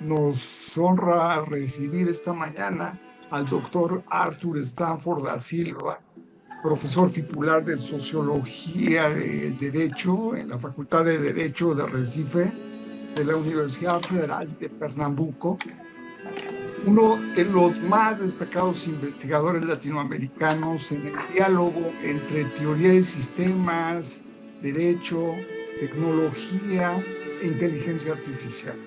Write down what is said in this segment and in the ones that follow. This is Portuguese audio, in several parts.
Nos honra recibir esta mañana al doctor Arthur Stanford da Silva, profesor titular de Sociología del Derecho en la Facultad de Derecho de Recife de la Universidad Federal de Pernambuco, uno de los más destacados investigadores latinoamericanos en el diálogo entre teoría de sistemas, derecho, tecnología e inteligencia artificial.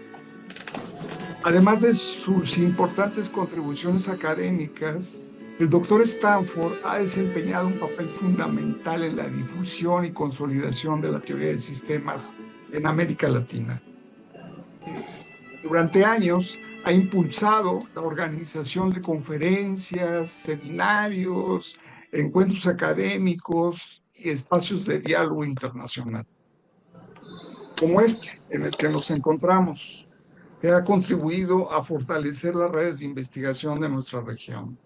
Además de sus importantes contribuciones académicas, el doctor Stanford ha desempeñado un papel fundamental en la difusión y consolidación de la teoría de sistemas en América Latina. Durante años ha impulsado la organización de conferencias, seminarios, encuentros académicos y espacios de diálogo internacional, como este en el que nos encontramos, que ha contribuido a fortalecer las redes de investigación de nuestra región.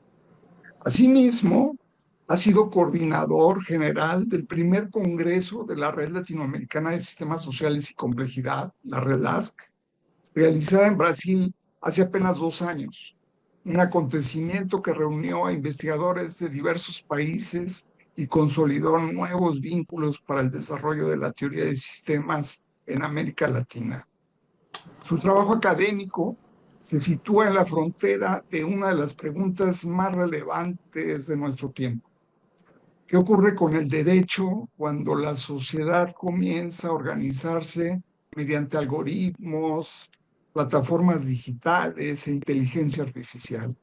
Asimismo, ha sido coordinador general del primer Congreso de la Red Latinoamericana de Sistemas Sociales y Complejidad, la Red LASC, realizada en Brasil hace apenas 2 años, un acontecimiento que reunió a investigadores de diversos países y consolidó nuevos vínculos para el desarrollo de la teoría de sistemas en América Latina. Su trabajo académico se sitúa en la frontera de una de las preguntas más relevantes de nuestro tiempo. ¿Qué ocurre con el derecho cuando la sociedad comienza a organizarse mediante algoritmos, plataformas digitales e inteligencia artificial?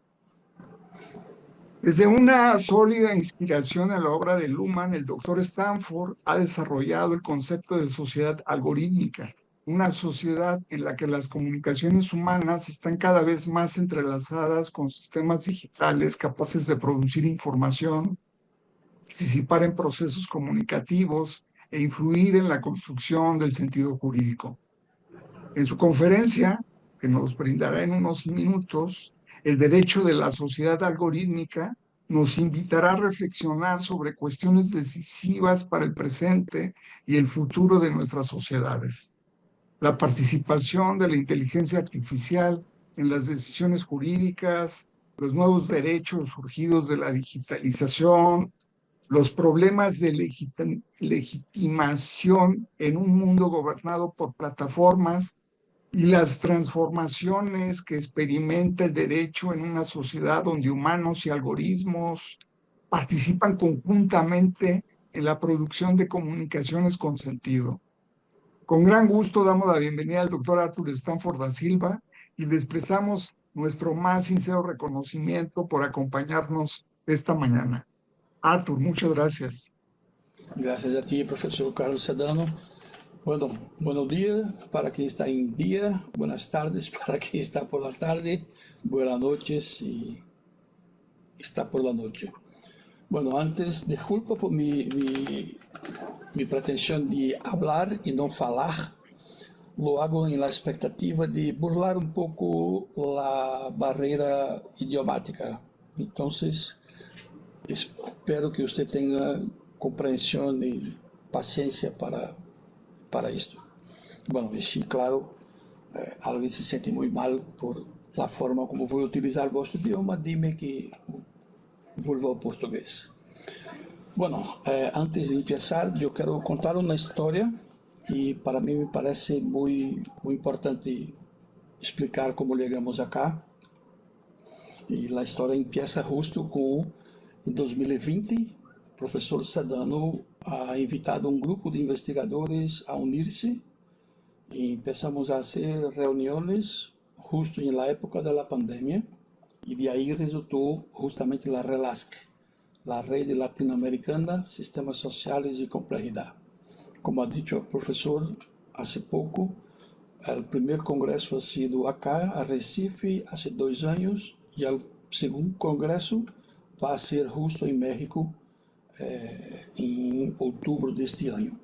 Desde una sólida inspiración en la obra de Luhmann, el doctor Stanford ha desarrollado el concepto de sociedad algorítmica, una sociedad en la que las comunicaciones humanas están cada vez más entrelazadas con sistemas digitales capaces de producir información, participar en procesos comunicativos e influir en la construcción del sentido jurídico. En su conferencia, que nos brindará en unos minutos, El derecho de la sociedad algorítmica, nos invitará a reflexionar sobre cuestiones decisivas para el presente y el futuro de nuestras sociedades. La participación de la inteligencia artificial en las decisiones jurídicas, los nuevos derechos surgidos de la digitalización, los problemas de legitimación en un mundo gobernado por plataformas y las transformaciones que experimenta el derecho en una sociedad donde humanos y algoritmos participan conjuntamente en la producción de comunicaciones con sentido. Con gran gusto damos la bienvenida al doctor Arthur Stanford da Silva y le expresamos nuestro más sincero reconocimiento por acompañarnos esta mañana. Arthur, muchas gracias. Gracias a ti, profesor Carlos Sedano. Bueno, buenos días para quien está en día, buenas tardes para quien está por la tarde, buenas noches si está por la noche. Bueno, antes, disculpa por mi pretensión de hablar y no falar. Lo hago en la expectativa de burlar un poco la barrera idiomática. Entonces, espero que usted tenga comprensión y paciencia para esto. Bueno, y sí, claro, alguien se siente muy mal por la forma como voy a utilizar vuestro idioma, dime que vuelvo al portugués. Bueno, antes de empezar, yo quiero contar una historia que para mí me parece muy importante explicar cómo llegamos acá. Y la historia empieza justo con, en 2020, el profesor Sedano ha invitado a un grupo de investigadores a unirse y empezamos a hacer reuniones justo en la época de la pandemia y de ahí resultó justamente la RELASC, la Red Latinoamericana Sistemas Sociales y Complejidad. Como ha dicho el profesor hace poco, el primer congreso ha sido acá, a Recife, hace 2 años, y el segundo congreso va a ser justo en México en outubro deste ano.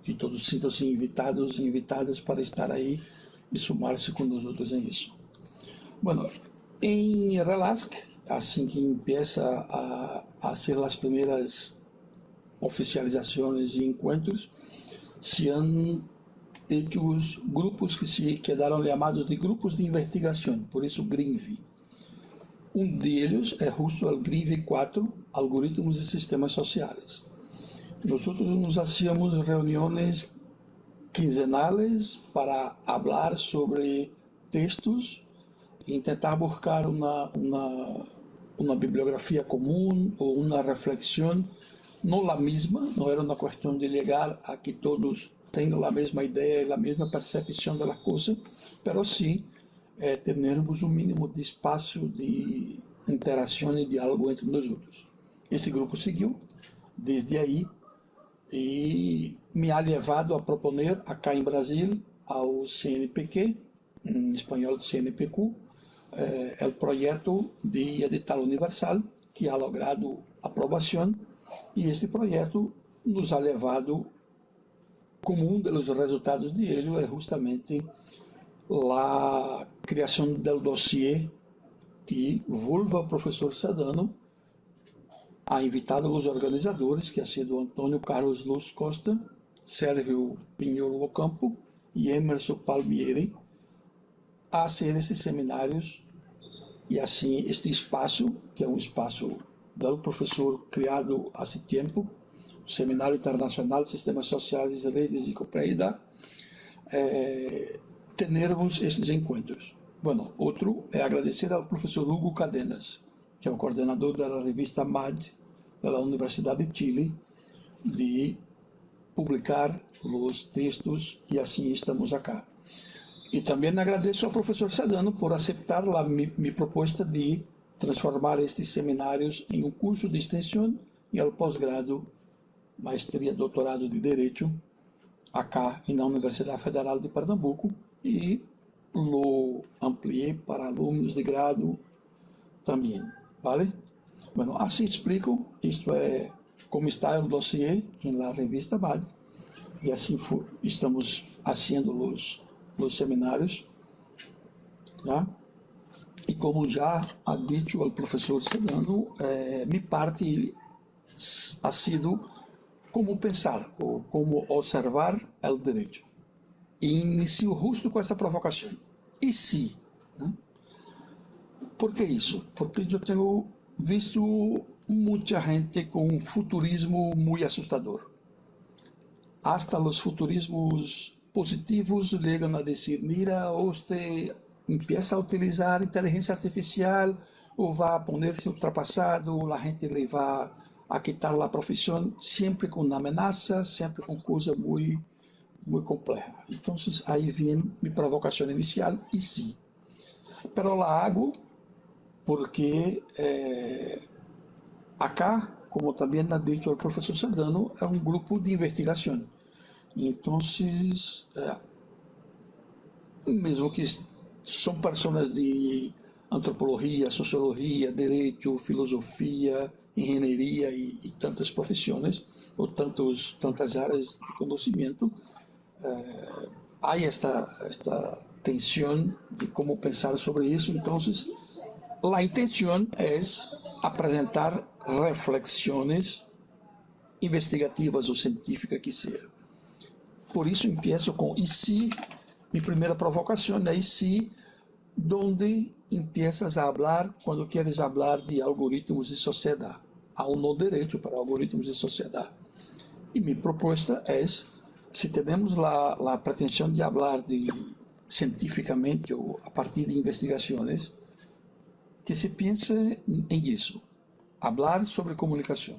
E todos sintam-se invitados e invitadas para estar aí e somar-se com nós outros em isso. Bueno, em RELASC, assim que empieza a ser as primeiras oficializações e encontros, se han hechos grupos que se quedaram chamados de grupos de investigação, por isso GRINV. Um deles é justo o GRINV 4, Algoritmos e Sistemas Sociais. Nós nos hacíamos reuniões quinzenales para falar sobre textos e tentar buscar uma bibliografia comum ou uma reflexão, não a mesma, não era uma questão de chegar a que todos tenham a mesma ideia e a mesma percepção das coisas, mas sim termos um mínimo de espaço de interação e diálogo entre nós outros. Este grupo seguiu desde aí e me ha levado a proponer acá em Brasil ao CNPq, em espanhol CNPq, o projeto de edital universal que ha logrado aprovação, e este projeto nos ha levado, como um dos resultados de ele, é justamente a criação do dossiê que volva ao professor Sedano ha invitado os organizadores, que ha sido Antônio Carlos Luz Costa, Sérgio Pinholo Ocampo e Emerson Palmieri, a fazer esses seminários e assim este espaço, que é um espaço do professor criado há tempo, o Seminário Internacional de Sistemas Sociais, Redes e Compreensão, termos estes encontros. Bueno, outro é agradecer ao professor Hugo Cadenas, que é o coordenador da revista MAD, da Universidade de Chile, de publicar os textos, e assim estamos acá. E também agradeço ao professor Sedano por aceitar minha proposta de transformar estes seminários em um curso de extensão e ao pós-grado, maestria, doutorado de Direito, acá na Universidade Federal de Pernambuco, e lo ampliei para alunos de grado também, vale? Bueno, assim explico, isto é como está o dossiê na revista MAD, e assim estamos fazendo os seminários, tá? E como já ha dito o professor Sedano, minha parte ha sido como pensar ou como observar o direito. E inicio justo com essa provocação. E se? Né? Por que isso? Porque eu tenho visto muita gente com um futurismo muito assustador. Hasta os futurismos positivos chegam a dizer: mira, você empieza a utilizar inteligência artificial ou vai poner-se ultrapassado, a gente lhe vai a quitar a profissão, sempre com ameaças, sempre com coisa muito compleja. Então, aí vem minha provocação inicial, e sim. Pero la hago porque acá, como também ha dicho o professor Sedano, é um grupo de investigação. Então, mesmo que são pessoas de antropologia, sociologia, direito, filosofia, engenharia e tantas profissões, ou tantas áreas de conhecimento, há esta tensão de como pensar sobre isso. Então, a intenção é apresentar reflexões investigativas ou científicas que seja. Por isso, empiezo com e se. Minha primeira provocação é e se, donde empiezas a falar quando queres falar de algoritmos de sociedade. Há um novo direito para algoritmos de sociedade. E minha proposta é, se temos a pretensão de falar cientificamente ou a partir de investigações, que se pense em isso. Falar sobre comunicações,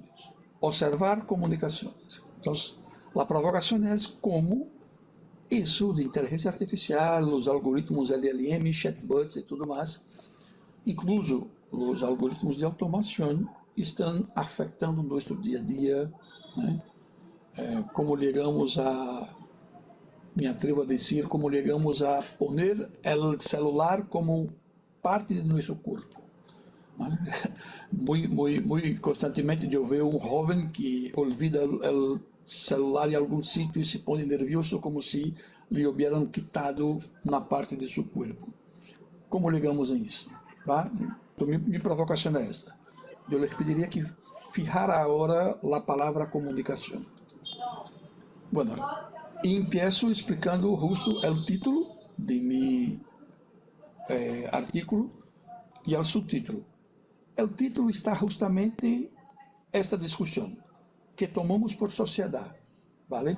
observar comunicações. Então, a provocação é como isso de inteligência artificial, os algoritmos LLM, chatbots e tudo mais, incluso os algoritmos de automação, estão afetando nosso dia a dia, né? Como chegamos me atrevo a dizer, como chegamos a poner o celular como parte de nosso corpo. Muito constantemente eu vejo um jovem que olvida o celular em algum sítio e se põe nervioso como se lhe hubieran quitado uma parte de seu corpo. Como ligamos a isso? Tá? Então, minha provocação é esta. Eu les pediria que fijar agora a palavra comunicação. Bueno, E empiezo explicando justo o título de meu artículo e o subtítulo. O título está justamente esta discussão que tomamos por sociedade, ¿vale?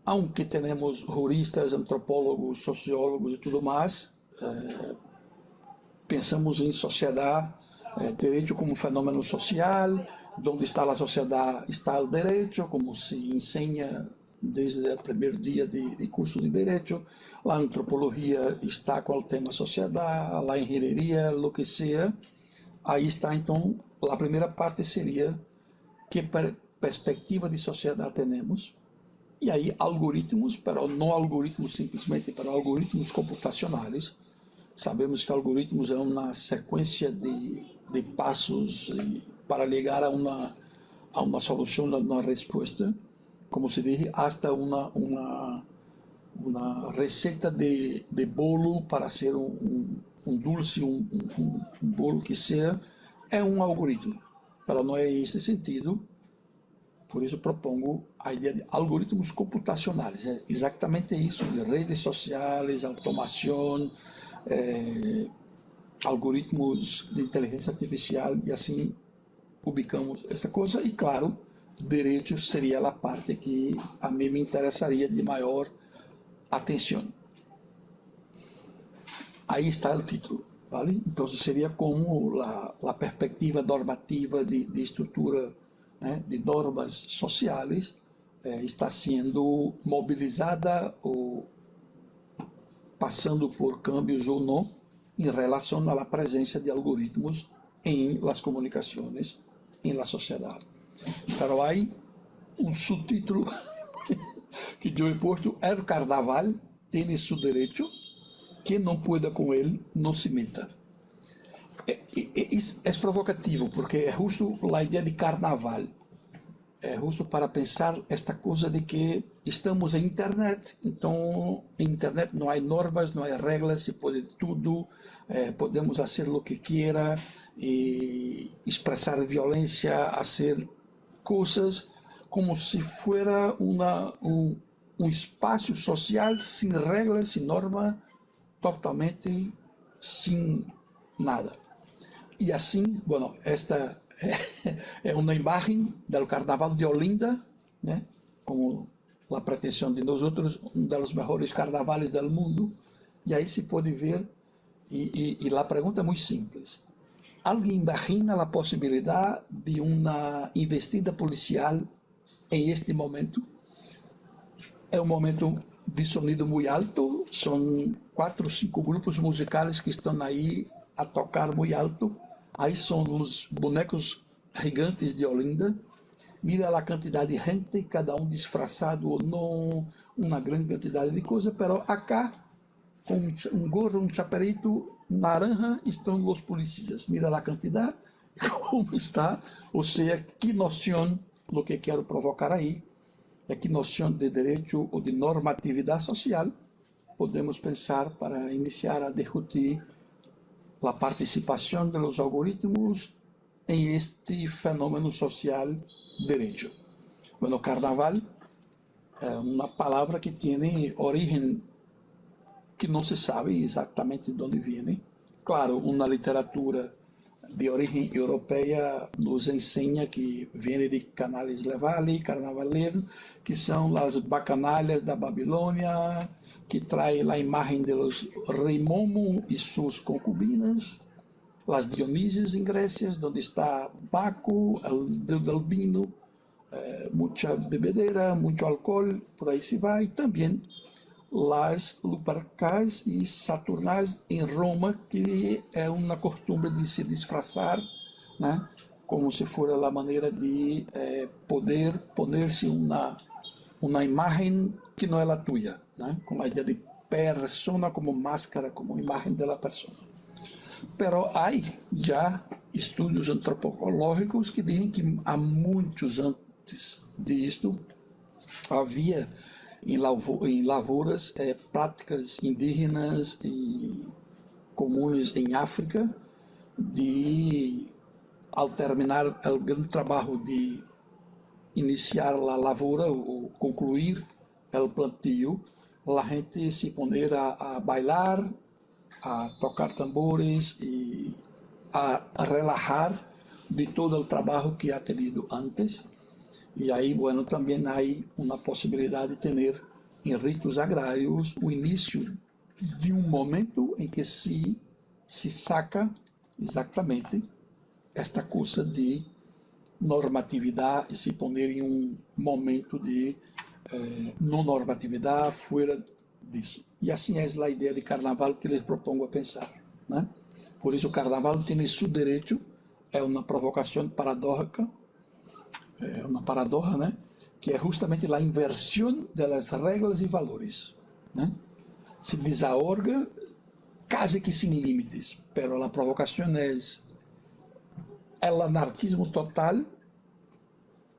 Aunque temos juristas, antropólogos, sociólogos e tudo mais, pensamos em sociedade, direito como fenômeno social, onde está a sociedade está o direito, como se ensina desde o primeiro dia de curso de direito, a antropologia está com o tema sociedade, a engenharia, o que seja. Aí está, então, a primeira parte seria que perspectiva de sociedade temos, e aí algoritmos, pero não algoritmos simplesmente, pero algoritmos computacionais. Sabemos que algoritmos é uma sequência de passos para chegar a uma solução, a uma resposta, como se diz, hasta uma receita de bolo para ser um dulce, um bolo que seja, é um algoritmo. Mas não é esse sentido, por isso propongo a ideia de algoritmos computacionais. É exatamente isso, de redes sociais, automação, algoritmos de inteligência artificial, e assim ubicamos essa coisa. E claro, direito seria a parte que a mim me interessaria de maior atenção. Aí está o título, ¿vale? Então seria como a perspectiva normativa de estrutura, né, de normas sociais está sendo mobilizada ou passando por cambios ou não em relação à presença de algoritmos em las comunicações, em la sociedade. Pero aí um subtítulo que eu he posto: el carnaval tem seu direito, quem não pueda com ele não se meta. É provocativo, porque é justo a ideia de carnaval. É justo para pensar esta coisa de que estamos em internet, então em internet não há normas, não há regras, se pode tudo, podemos fazer o que quiera, e expressar violência, fazer coisas como se fosse um espaço social sem regras, sem norma, totalmente sem nada. E assim, bueno, esta é uma imagem do Carnaval de Olinda, né? Como a pretensão de nós outros, dos melhores carnavais do mundo. E aí se pode ver, e a pergunta é muito simples. Alguém imagina a possibilidade de uma investida policial em este momento? É um momento de sonido muito alto, são 4 ou 5 grupos musicais que estão aí a tocar muito alto. Aí são os bonecos gigantes de Olinda. Mira a quantidade de gente, cada um disfarçado ou não, uma grande quantidade de coisas, pero acá, com um gorro, um chaperito naranja, estão os polícias. Mira a quantidade, como está, ou seja, que noção, o que quero provocar aí, é que noção de direito ou de normatividade social podemos pensar para iniciar a discutir a participação dos algoritmos em este fenômeno social direito. Bueno, carnaval é uma palavra que tem origem que não se sabe exatamente de onde vem. Claro, uma literatura de origem europeia nos ensina que vem de Canales Levali, Carnavaleiro, que são as bacanalhas da Babilônia, que traz a imagem de los rei Momo e suas concubinas, as Dionísias em Grécia, onde está Baco, o deus del vino, muita bebedeira, muito álcool, por aí se vai, e também las Lupercais e Saturnais em Roma, que é uma costume de se disfarçar, né? Como se fosse a maneira de poder poner-se uma imagem que não é a tua, né? Com a ideia de persona como máscara, como imagem da persona. Pero há já estudos antropológicos que dizem que há muitos antes disto havia em lavouras práticas indígenas e comuns em África de, ao terminar o grande trabalho de iniciar a lavoura ou concluir o plantio, a gente se poner a bailar, a tocar tambores e a relajar de todo o trabalho que ha tenido antes. E aí, bueno, também há uma possibilidade de ter em ritos agrários o início de um momento em que se saca exatamente esta coisa de normatividade e se poner em um momento de não normatividade fora disso. E assim é a ideia de carnaval que les propongo a pensar, né? Por isso o carnaval tem seu direito, é uma provocação paradójica, é uma paradoja, né? Que é justamente a inversão das regras e valores, né? Se desahoga quase que sem limites, pero a provocação é o anarquismo total.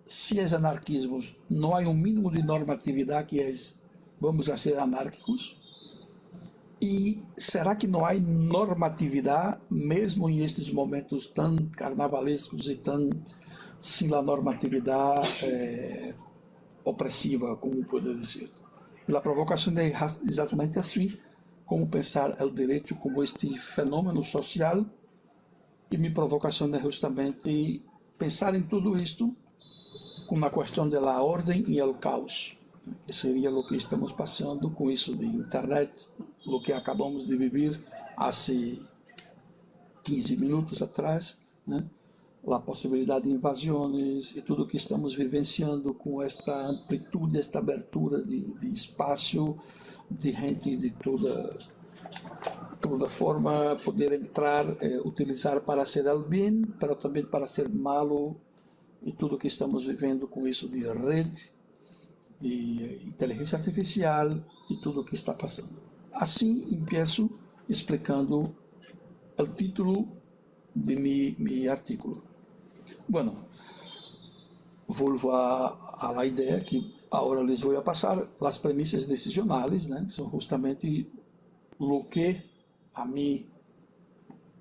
Se é anarquismo, não há um mínimo de normatividade que é vamos a ser anárquicos. E será que não há normatividade, mesmo em estes momentos tão carnavalescos e tão sem a normatividade opressiva, como pode dizer? E a provocação é exatamente assim, como pensar o direito como este fenômeno social. E minha provocação é justamente pensar em tudo isto com a questão da ordem e o caos, que seria o que estamos passando com isso de internet, o que acabamos de viver há 15 minutos atrás, né? A possibilidade de invasões e tudo que estamos vivenciando com esta amplitude, esta abertura de espaço, de gente de toda forma poder entrar, utilizar para ser o bem, mas também para ser malo, e tudo que estamos vivendo com isso de rede, de inteligência artificial e tudo o que está passando. Assim, empiezo explicando o título de meu artículo. Bueno, volvo a la ideia que agora les vou a passar as premissas decisionais, né? São justamente o que a mim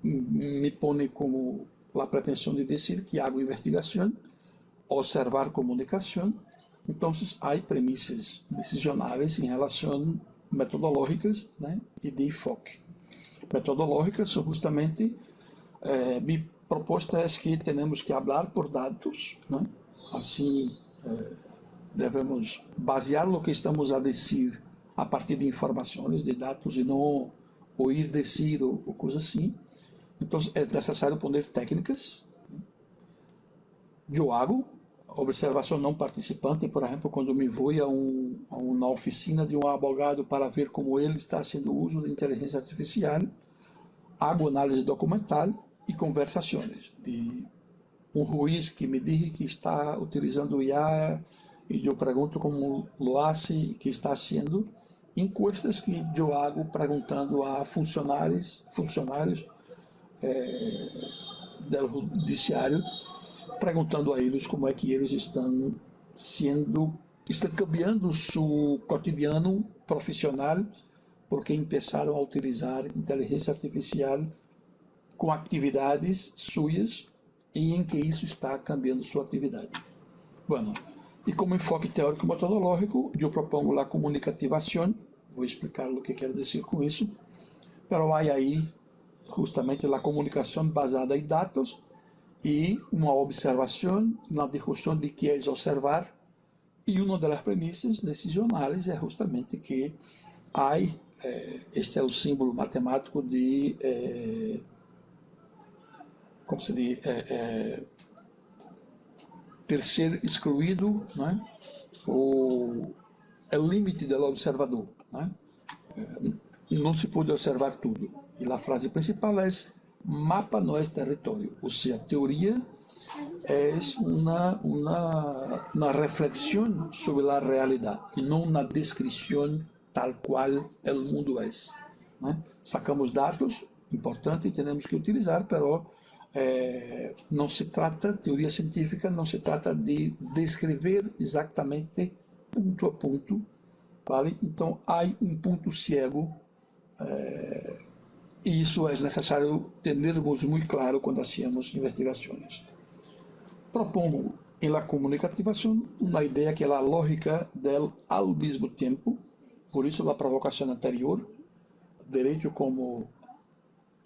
me põe como a pretensão de dizer que hago investigação, observar comunicação. Então, há premissas decisionais em relação metodológicas, né, e de enfoque. Metodológicas são justamente, minha proposta é que temos que falar por dados, né? Assim, devemos basear o que estamos a dizer a partir de informações, de dados, e não ouvir dizer ou coisa assim. Então, é necessário poner técnicas. Eu hago observação não participante, por exemplo, quando me vou a uma oficina de um advogado para ver como ele está fazendo uso de inteligência artificial, hago análise documental e conversações de um juiz que me diz que está utilizando o IA e eu pergunto como lo hace, que está haciendo, encuestas que eu hago perguntando a funcionários do judiciário, perguntando a eles como é que eles estão cambiando seu cotidiano profissional, porque começaram a utilizar inteligência artificial com atividades suas e em que isso está cambiando sua atividade. Bueno, e como enfoque teórico metodológico, eu propongo a comunicativação, vou explicar o que quero dizer com isso, pero há aí justamente a comunicação basada em dados e uma observação na discussão de que é observar. E uma das premissas decisionais é justamente que há, este é o símbolo matemático de, como se diz, ter ser excluído, né? O limite do observador, né? Não se pode observar tudo. E a frase principal é: mapa não é território. Ou seja, a teoria é uma reflexão sobre a realidade e não uma descrição tal qual o mundo é, né? Sacamos dados, importante, e temos que utilizar, pero não se trata, teoria científica não se trata de descrever exatamente ponto a ponto, vale? Então há um ponto cego, e isso é necessário termos muito claro quando hacemos investigações. Propongo en la comunicación una idea que es la lógica del al mismo tiempo. Por eso la provocación anterior, derecho como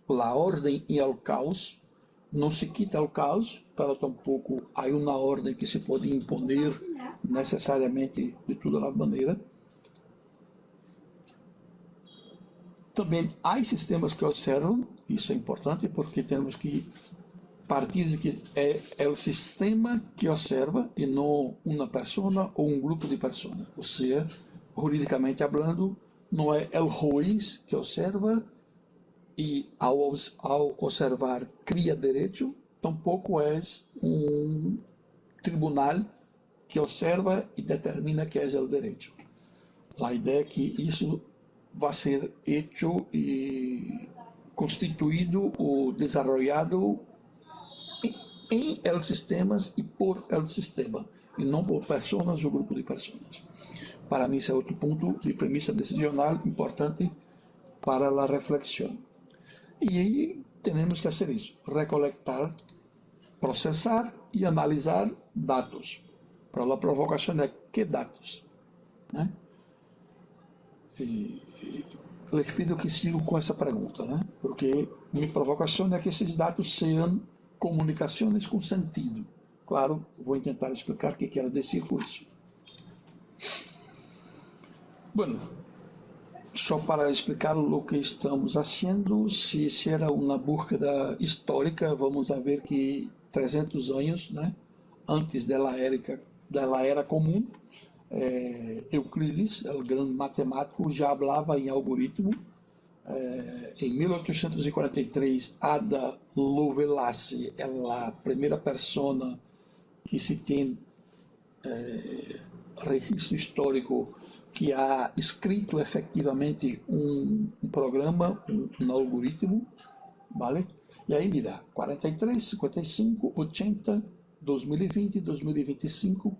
la orden y el caos, no se quita el caos, pero tampoco hay una orden que se puede imponer necesariamente de todas las maneras. También hay sistemas que observan, eso es importante porque tenemos que partir de que es el sistema que observa y no una persona o un grupo de personas. O sea, jurídicamente hablando, no es el juez que observa y al observar cria derecho, tampoco es un tribunal que observa y determina qué es el derecho. La idea es que eso va a ser hecho y constituido o desarrollado en el sistema y por el sistema, y no por personas o grupo de personas. Para mí ese es otro punto de premisa decisional importante para la reflexión. Y ahí tenemos que hacer eso, recolectar, procesar y analizar datos. Pero la provocación es ¿qué datos? Les pido que sigam com essa pergunta, porque minha provocação é que esses dados sejam comunicações com sentido. Claro, vou tentar explicar o que quero dizer com isso. Bueno, só para explicar o que estamos fazendo, se hiciera uma búsqueda histórica, vamos a ver que 300 anos, antes da era comum, Euclides, o grande matemático, já falava em algoritmo. Em 1843, Ada Lovelace é a primeira pessoa que se tem registro histórico que ha escrito efectivamente um programa, um algoritmo, vale? E aí mira, 43, 55, 80, 2020, 2025.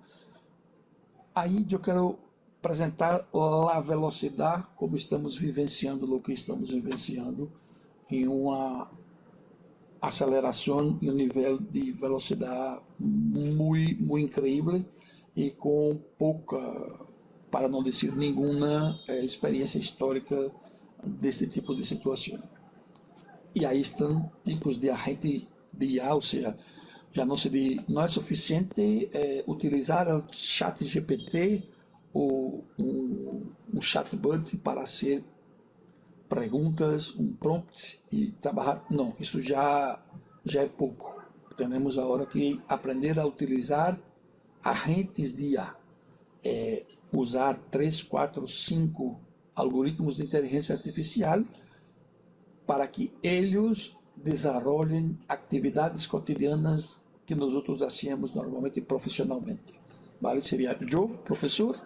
Aí eu quero apresentar a velocidade como estamos vivenciando o que estamos vivenciando em uma aceleração e um nível de velocidade muito incrível e com pouca, para não dizer nenhuma, experiência histórica deste tipo de situação. E aí estão tipos de agente de IA, ou seja, já não é suficiente utilizar o chat GPT ou um chatbot para fazer perguntas, um prompt e trabalhar. Não, isso já é pouco. Temos agora que aprender a utilizar agentes de IA. Usar 3, 4, 5 algoritmos de inteligência artificial para que eles desenvolvam atividades cotidianas que nós outros hacíamos normalmente profissionalmente. Vale? Seria eu, professor,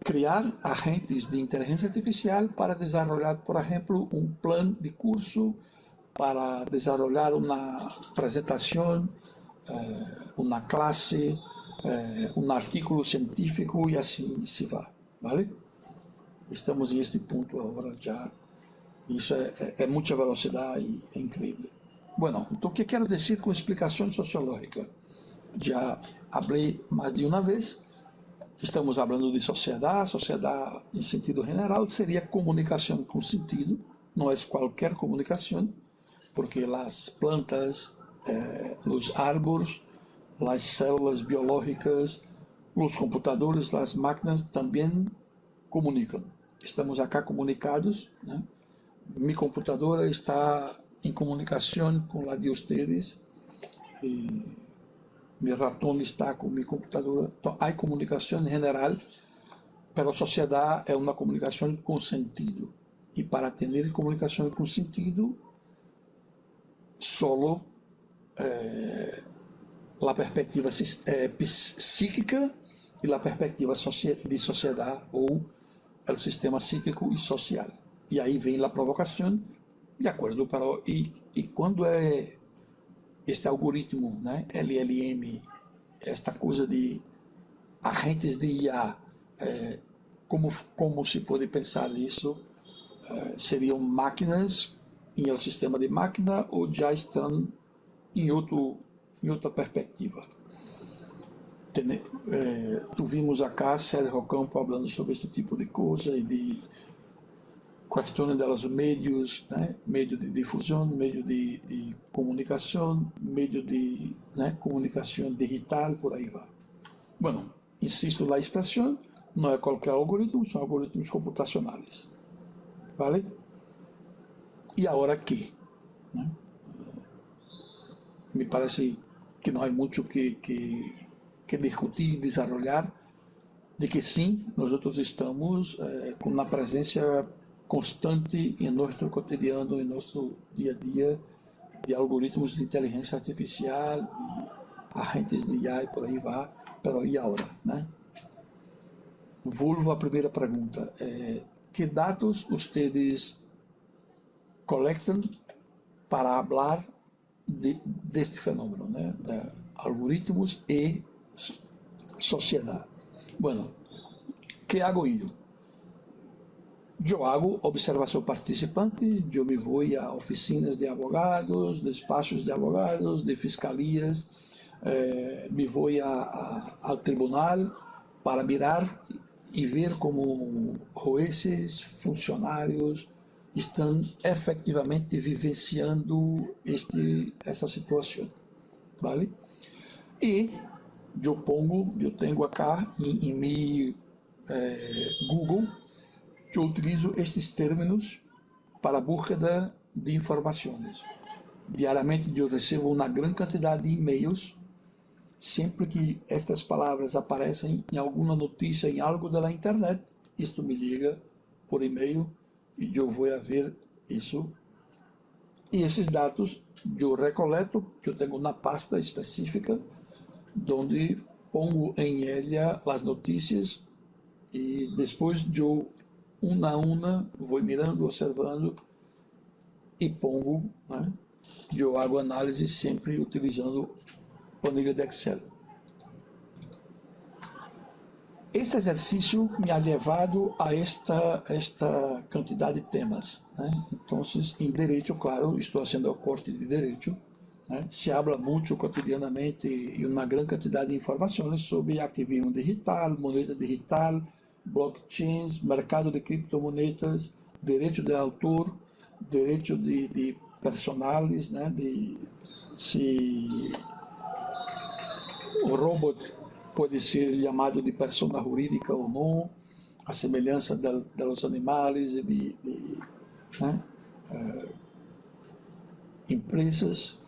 criar agentes de inteligência artificial para desenvolver, por exemplo, um plano de curso, para desenvolver uma apresentação, uma classe, um artigo científico e assim se vai. Vale? Estamos neste ponto agora já. Isso é muita velocidade e é incrível. Bueno, então o que quero dizer com explicação sociológica? Já falei mais de uma vez, estamos falando de sociedade em sentido geral seria comunicação com sentido, não é qualquer comunicação, porque as plantas, os árvores, as células biológicas, os computadores, as máquinas também comunicam. Estamos acá comunicados, Mi computadora está em comunicação com a de vocês, meu ratão está com minha computadora. Então, há comunicação em geral, mas a sociedade é uma comunicação com sentido. E para ter comunicação com sentido, solo a perspectiva psíquica e a perspectiva de sociedade ou o sistema psíquico e social. E aí vem a provocação, de acordo para e quando é este algoritmo, LLM, esta coisa de agentes de IA, como se pode pensar isso? Seriam máquinas em um sistema de máquina ou já estão em outra perspectiva? Tuvimos acá Sérgio Campo falando sobre este tipo de coisa e de questões dos meios, né? Meio de difusão, meio de comunicação, meio de, né, comunicação digital, por aí vai. Bueno, insisto na expressão, não é qualquer algoritmo, são algoritmos computacionais. ¿Vale? E agora que? Né? Me parece que não há muito que discutir, desarrollar, de que sim, nós estamos com uma presença constante em nosso cotidiano, em nosso dia a dia, de algoritmos de inteligência artificial, de agentes de IA e por aí vai, pero e agora? Né? Volvo à primeira pergunta. Que dados vocês coletam para falar deste fenômeno, né? De algoritmos e sociedade? Bueno, que hago eu? Eu hago observação participante, eu me vou a oficinas de advogados, despachos de advogados, de fiscalias, me vou ao tribunal para mirar e ver como juízes, funcionários estão efetivamente vivenciando essa situação, vale? E eu tenho acá em meu Google, eu utilizo estes términos para a búsqueda de informações. Diariamente eu recebo uma grande quantidade de e-mails. Sempre que estas palavras aparecem em alguma notícia, em algo da internet, isto me liga por e-mail e eu vou a ver isso. E esses dados eu recoleto, eu tenho uma pasta específica, onde pongo em ela as notícias e depois eu, uma a uma, vou mirando, observando e pongo, né? Eu hago análise sempre utilizando planilha de Excel. Este exercício me ha levado a esta quantidade de temas, né? Então, em direito, claro, estou fazendo a corte de direito, né? Se habla muito cotidianamente e uma grande quantidade de informações sobre ativismo digital, moneda digital, blockchains, mercado de criptomonedas, direito de autor, direito de personales, né? De se o robot pode ser chamado de persona jurídica ou não, a semelhança dos animais e né, empresas.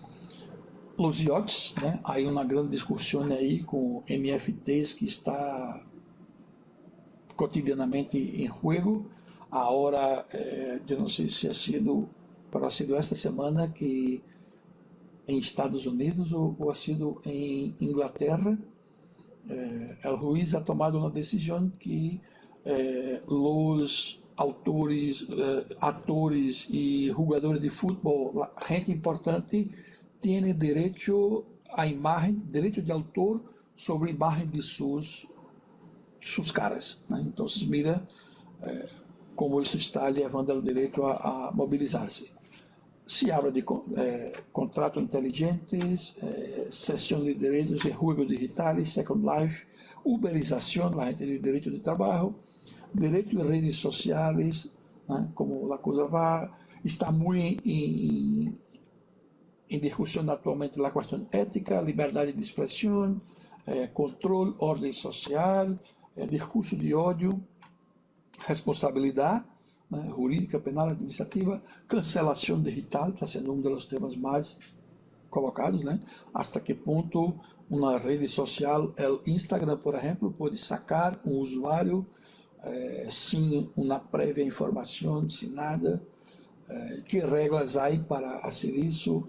Os IoTs, né, há uma grande discussão aí com NFTs que está cotidianamente em jogo. Agora, eu não sei se ha sido esta semana que em Estados Unidos ou ha sido em Inglaterra, o juiz ha tomado uma decisão que os autores, atores e jogadores de futebol, gente importante, têm direito à imagem, direito de autor sobre a imagem de suas caras, né? Então, mira como isso está levando o direito a mobilizar-se. Se habla de contratos inteligentes, cessão de direitos em jogos digitais, Second Life, uberização, a gente de direito de trabalho, direito em redes sociais, né, como a coisa vai. Está muito em discussão atualmente a questão ética, liberdade de expressão, controle, ordem social, discurso de ódio, responsabilidade, né, jurídica, penal, administrativa, cancelação digital, está sendo um dos temas mais colocados, né? Hasta que ponto uma rede social, o Instagram, por exemplo, pode sacar um usuário sem uma prévia informação, sem nada, que regras há para fazer isso,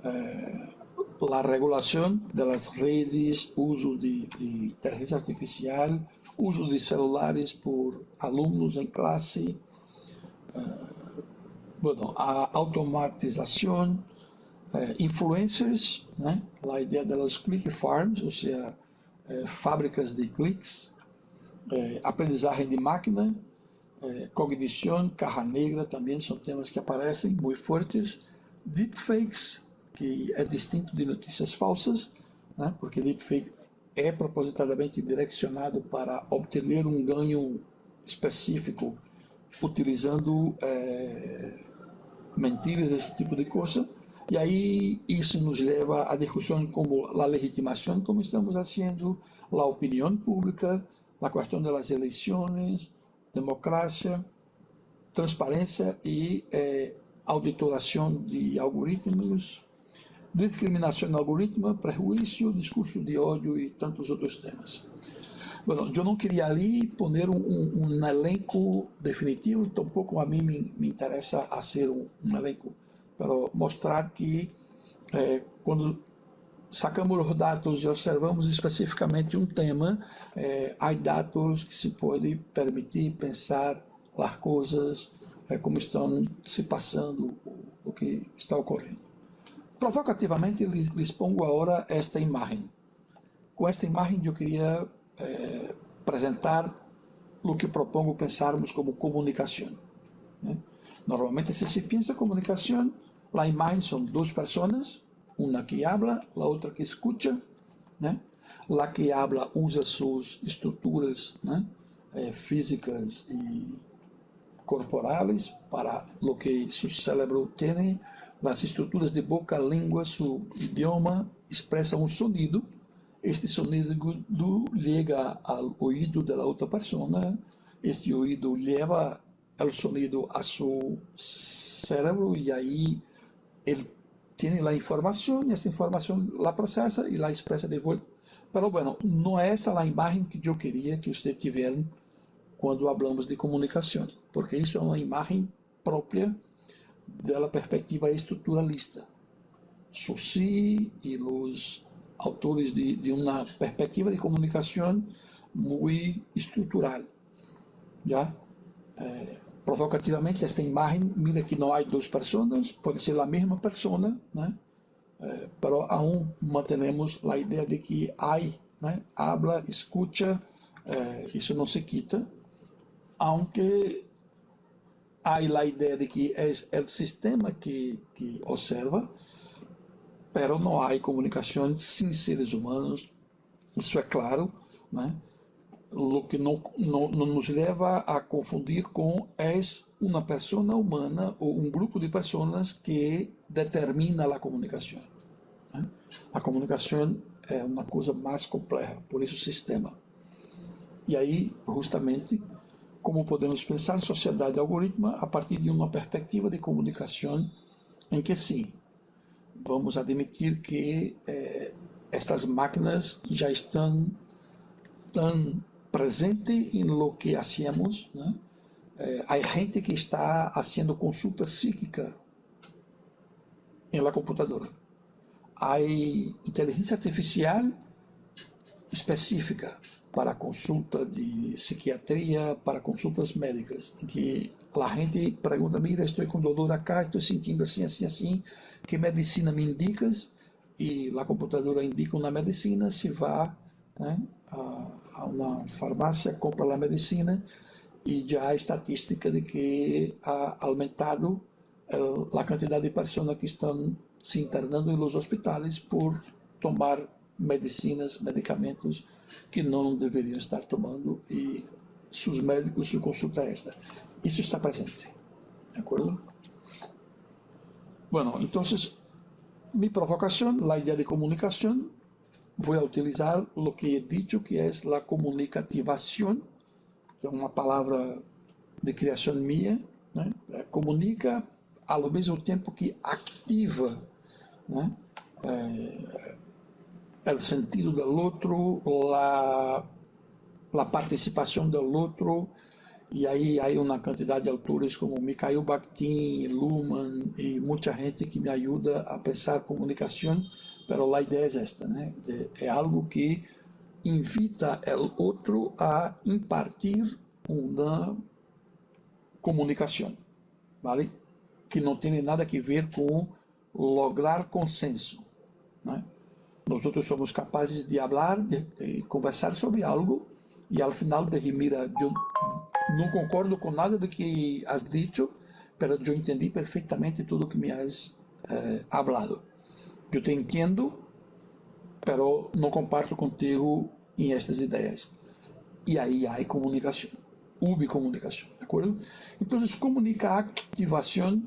a regulação das redes, uso de inteligência artificial, uso de celulares por alunos em classe, bueno, a automatização, influencers, né? A ideia das click farms, ou seja, fábricas de cliques, aprendizagem de máquina, cognição, caja negra também são temas que aparecem muito fortes, deepfakes, que é distinto de notícias falsas, né? Porque deepfake é propositadamente direcionado para obter um ganho específico, utilizando mentiras, esse tipo de coisa. E aí isso nos leva a discussões como a legitimação, como estamos fazendo, a opinião pública, a questão das eleições, democracia, transparência e auditoração de algoritmos, discriminação de algoritmo, prejuízo, discurso de ódio e tantos outros temas. Bueno, eu não queria ali poner um elenco definitivo, tampouco a mim me interessa fazer um elenco, para mostrar que quando sacamos os dados e observamos especificamente um tema, há dados que se pode permitir pensar as coisas como estão se passando, o que está ocorrendo. Provocativamente, lhes pongo agora esta imagem. Com esta imagem, eu queria apresentar o que propongo pensarmos como comunicação. Né? Normalmente, se pensa comunicação, a imagem são duas pessoas, uma que habla, a outra que escuta. Né? A que habla usa suas estruturas, né? Físicas e corporales para lo que su cerebro tiene, las estructuras de boca, língua, su idioma expresa un sonido. Este sonido llega al oído de la otra persona, este oído lleva el sonido a su cerebro y ahí él tiene la información y esta información la procesa y la expresa de vuelta. Pero bueno, no es esa la imagen que yo quería que ustedes tuvieran quando hablamos de comunicação, porque isso é uma imagem própria da perspectiva estruturalista. Saussure e os autores de uma perspectiva de comunicação muito estrutural. Já? Provocativamente, esta imagem mira que não há duas pessoas, pode ser a mesma pessoa, né? Pero aún mantemos a ideia de que há, né? Habla, escuta, isso não se quita, aunque há a ideia de que é o sistema que observa, pero não há comunicação sem seres humanos, isso é claro, né? O que não nos leva a confundir com é uma pessoa humana ou um grupo de pessoas que determina a comunicação. Né? A comunicação é uma coisa mais complexa, por isso sistema. E aí, justamente, como podemos pensar sociedade algoritmo a partir de uma perspectiva de comunicação em que sim, vamos admitir que estas máquinas já estão tão presentes em lo que hacemos, né? Há gente que está fazendo consulta psíquica em la computadora. Há inteligência artificial específica para consulta de psiquiatria, para consultas médicas, em que a gente pergunta, mira, estou com dor acá, estou sentindo assim, assim, assim, que medicina me indicas? E a computadora indica uma medicina, se vá, né, a uma farmácia, compra a medicina e já há estatística de que ha aumentado a quantidade de pessoas que estão se internando nos hospitais por tomar medicamentos que não deveriam estar tomando e seus médicos, sua consulta é esta. Isso está presente, de acordo? Bueno, então, minha provocação, a ideia de comunicação, vou utilizar o que he dicho que é a comunicativação, que é uma palavra de criação minha, né? Comunica ao mesmo tempo que ativa, né? O sentido do outro, a participação do outro, e aí há uma quantidade de autores como Mikhail Bakhtin, Luhmann e muita gente que me ajuda a pensar comunicação, mas a ideia é esta, né? É algo que invita o outro a impartir uma comunicação, vale? Que não tem nada a ver com lograr consenso, né? Nós somos capazes de falar, de conversar sobre algo e ao final de mira, eu não concordo com nada do que has dicho, mas eu entendi perfeitamente tudo que me has falado. Eu te entendo, pero não comparto contigo em estas ideias. E aí há comunicação, houve comunicação, de acordo? Então, comunicação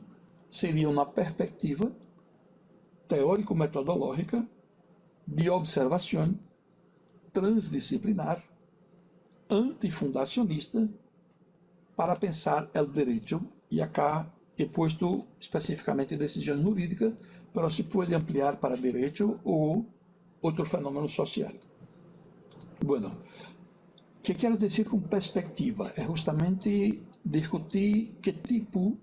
seria uma perspectiva teórico-metodológica de observação transdisciplinar, antifundacionista, para pensar o direito. E acá he puesto especificamente decisão jurídica, mas se pode ampliar para direito ou outro fenômeno social. Bueno, o que quero dizer com perspectiva? É justamente discutir que tipo,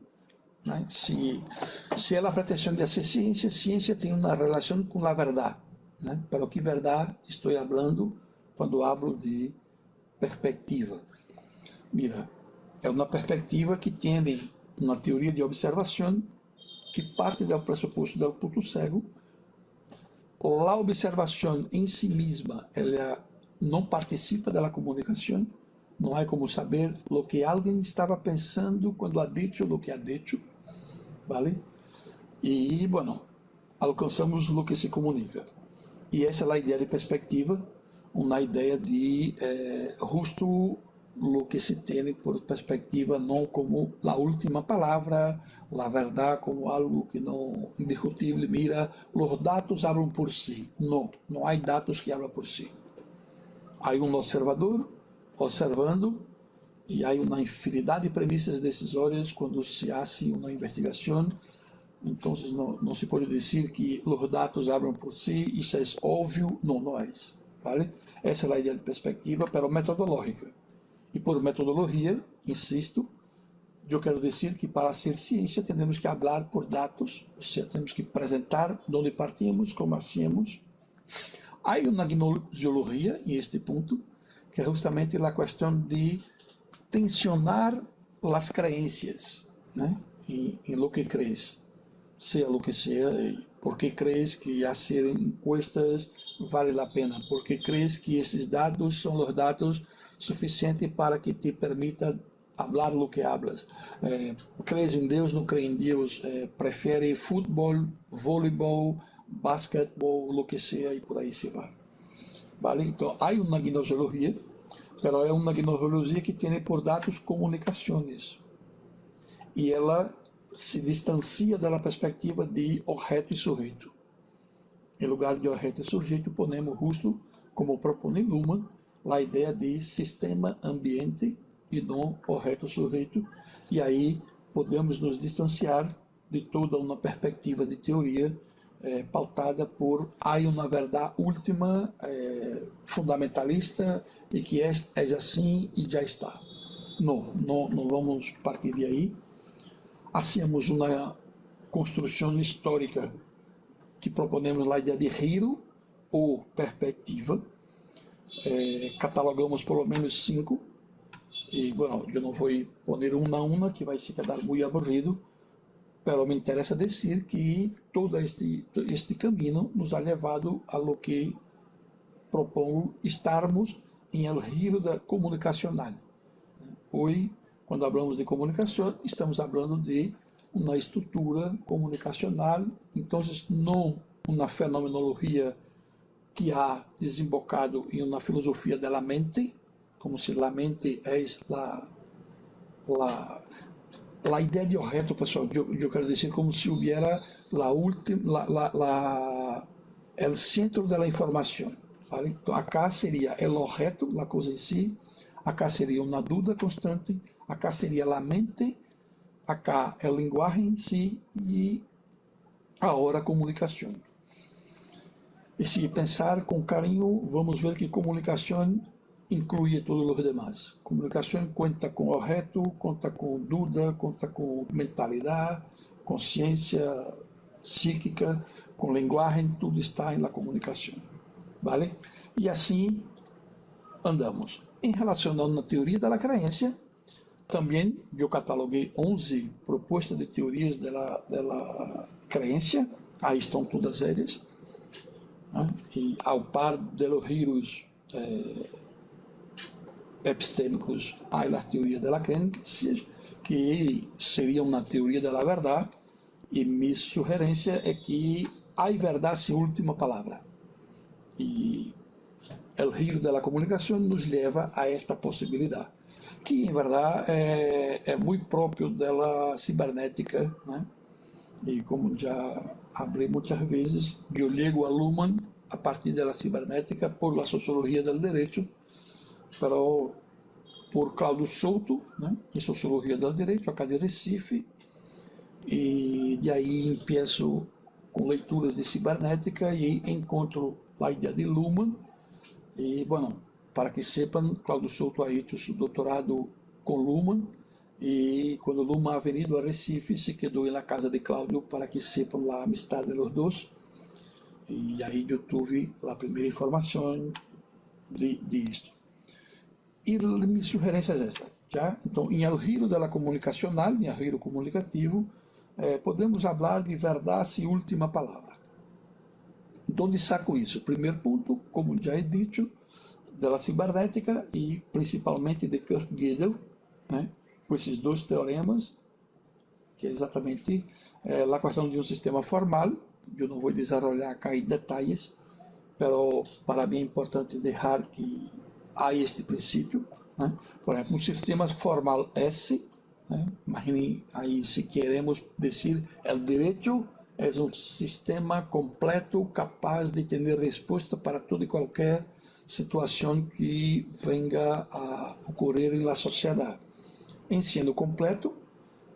né, se é a pretensão de ser ciência, ciência tem uma relação com a verdade. Né? Pero que verdade estou falando quando hablo de perspectiva? Mira, é uma perspectiva que tem uma teoria de observação que parte do pressuposto do ponto cego. A observação em si mesma, ela não participa da comunicação, não há como saber o que alguém estava pensando quando ha dicho o que ha dicho, ¿vale? E, bueno, alcançamos o que se comunica. E essa é a ideia de perspectiva, uma ideia de justo o que se tem por perspectiva, não como a última palavra, a verdade como algo que não indiscutível. Mira, os dados falam por si. Não há dados que falam por si. Há observador observando e há uma infinidade de premissas decisórias quando se faz uma investigação. Então, não se pode dizer que os dados falam por si, isso é óbvio. Não é isso. ¿Vale? Essa é a ideia de perspectiva, pero metodológica. E por metodologia, insisto, eu quero dizer que para ser ciência temos que falar por dados, ou seja, temos que apresentar de onde partimos, como hacemos. Há uma gnoseologia em este ponto, que é justamente a questão de tensionar as crenças, né, em lo que crees, seja o que seja. Por que crees que fazer encuestas vale a pena? Por que crees que esses dados são os dados suficientes para que te permita falar o que hablas? Crees em Deus, não crees em Deus? Prefere futebol, voleibol, basquetebol, o que seja, e por aí se vai. Vale? Então, há uma gnoseologia, mas é uma gnoseologia que tem por dados comunicações. E ela se distancia da perspectiva de objeto e sujeito. Em lugar de objeto e sujeito, ponemos justo, como propõe Luhmann, a ideia de sistema-ambiente e não objeto-sujeito, e aí podemos nos distanciar de toda uma perspectiva de teoria pautada por há uma verdade última, fundamentalista, e que é assim e já está. Não vamos partir de aí. Hacemos uma construção histórica que proponemos a ideia de giro ou perspectiva. Catalogamos pelo menos 5. E, bueno, eu não vou poner uma, que vai se quedar muito aburrido, mas me interessa dizer que todo este caminho nos ha levado a lo que propongo estarmos em el giro comunicacional. Hoje, quando falamos de comunicação, estamos falando de uma estrutura comunicacional, então não uma fenomenologia que ha desembocado em uma filosofia da mente, como se a mente é a ideia de objeto, pessoal. Eu quero dizer como se houvera o centro da informação. Vale? Então, acá seria o objeto, a coisa em si. Acá seria uma dúvida constante, acá seria a mente, acá é a linguagem em si e agora a comunicação. E se pensar com carinho, vamos ver que comunicação inclui todos os demais. Comunicação conta com objeto, conta com dúvida, conta com mentalidade, consciência psíquica, com linguagem, tudo está na comunicação. Vale? E assim andamos. Em relação a uma teoria da crença, também eu cataloguei 11 propostas de teorias da crença, aí estão todas elas, né? E ao par de los giros epistêmicos, há a teoria da crença, que seria uma teoria da verdade, e minha sugerência é que há verdade sem última palavra. Y el giro de la comunicación nos lleva a esta posibilidad, que en verdad é muito próprio da cibernética, né? E como já falei muitas vezes, eu ligo a Luhmann a partir da cibernética por la sociologia del derecho, pero por Cláudio Souto, né? Em sociologia del derecho, acá de Recife, e de aí empiezo com leituras de cibernética e encontro a ideia de Luhmann. E, bueno, para que sepam, Cláudio Souto ha hecho su doutorado com Luhmann, e quando Luhmann ha venido a Recife, se quedou na casa de Cláudio para que sepam a amistade de los dois. E aí eu tive a primeira informação de isto. E minha sugerência é esta. Já? Então, em el giro da comunicacional, em el giro comunicativo, podemos falar de verdade e última palavra. De onde saco isso? Primeiro ponto, como já he dicho, da cibernética e principalmente de Kurt Gödel, né? Com esses dois teoremas, que é exatamente a questão de um sistema formal. Eu não vou desenvolver aqui em detalhes, mas para mim é importante deixar que há este princípio, né? Por exemplo, um sistema formal S, né? Imagine aí se queremos dizer o direito é um sistema completo capaz de ter resposta para toda e qualquer situação que venga a ocorrer na sociedade. Em sendo completo,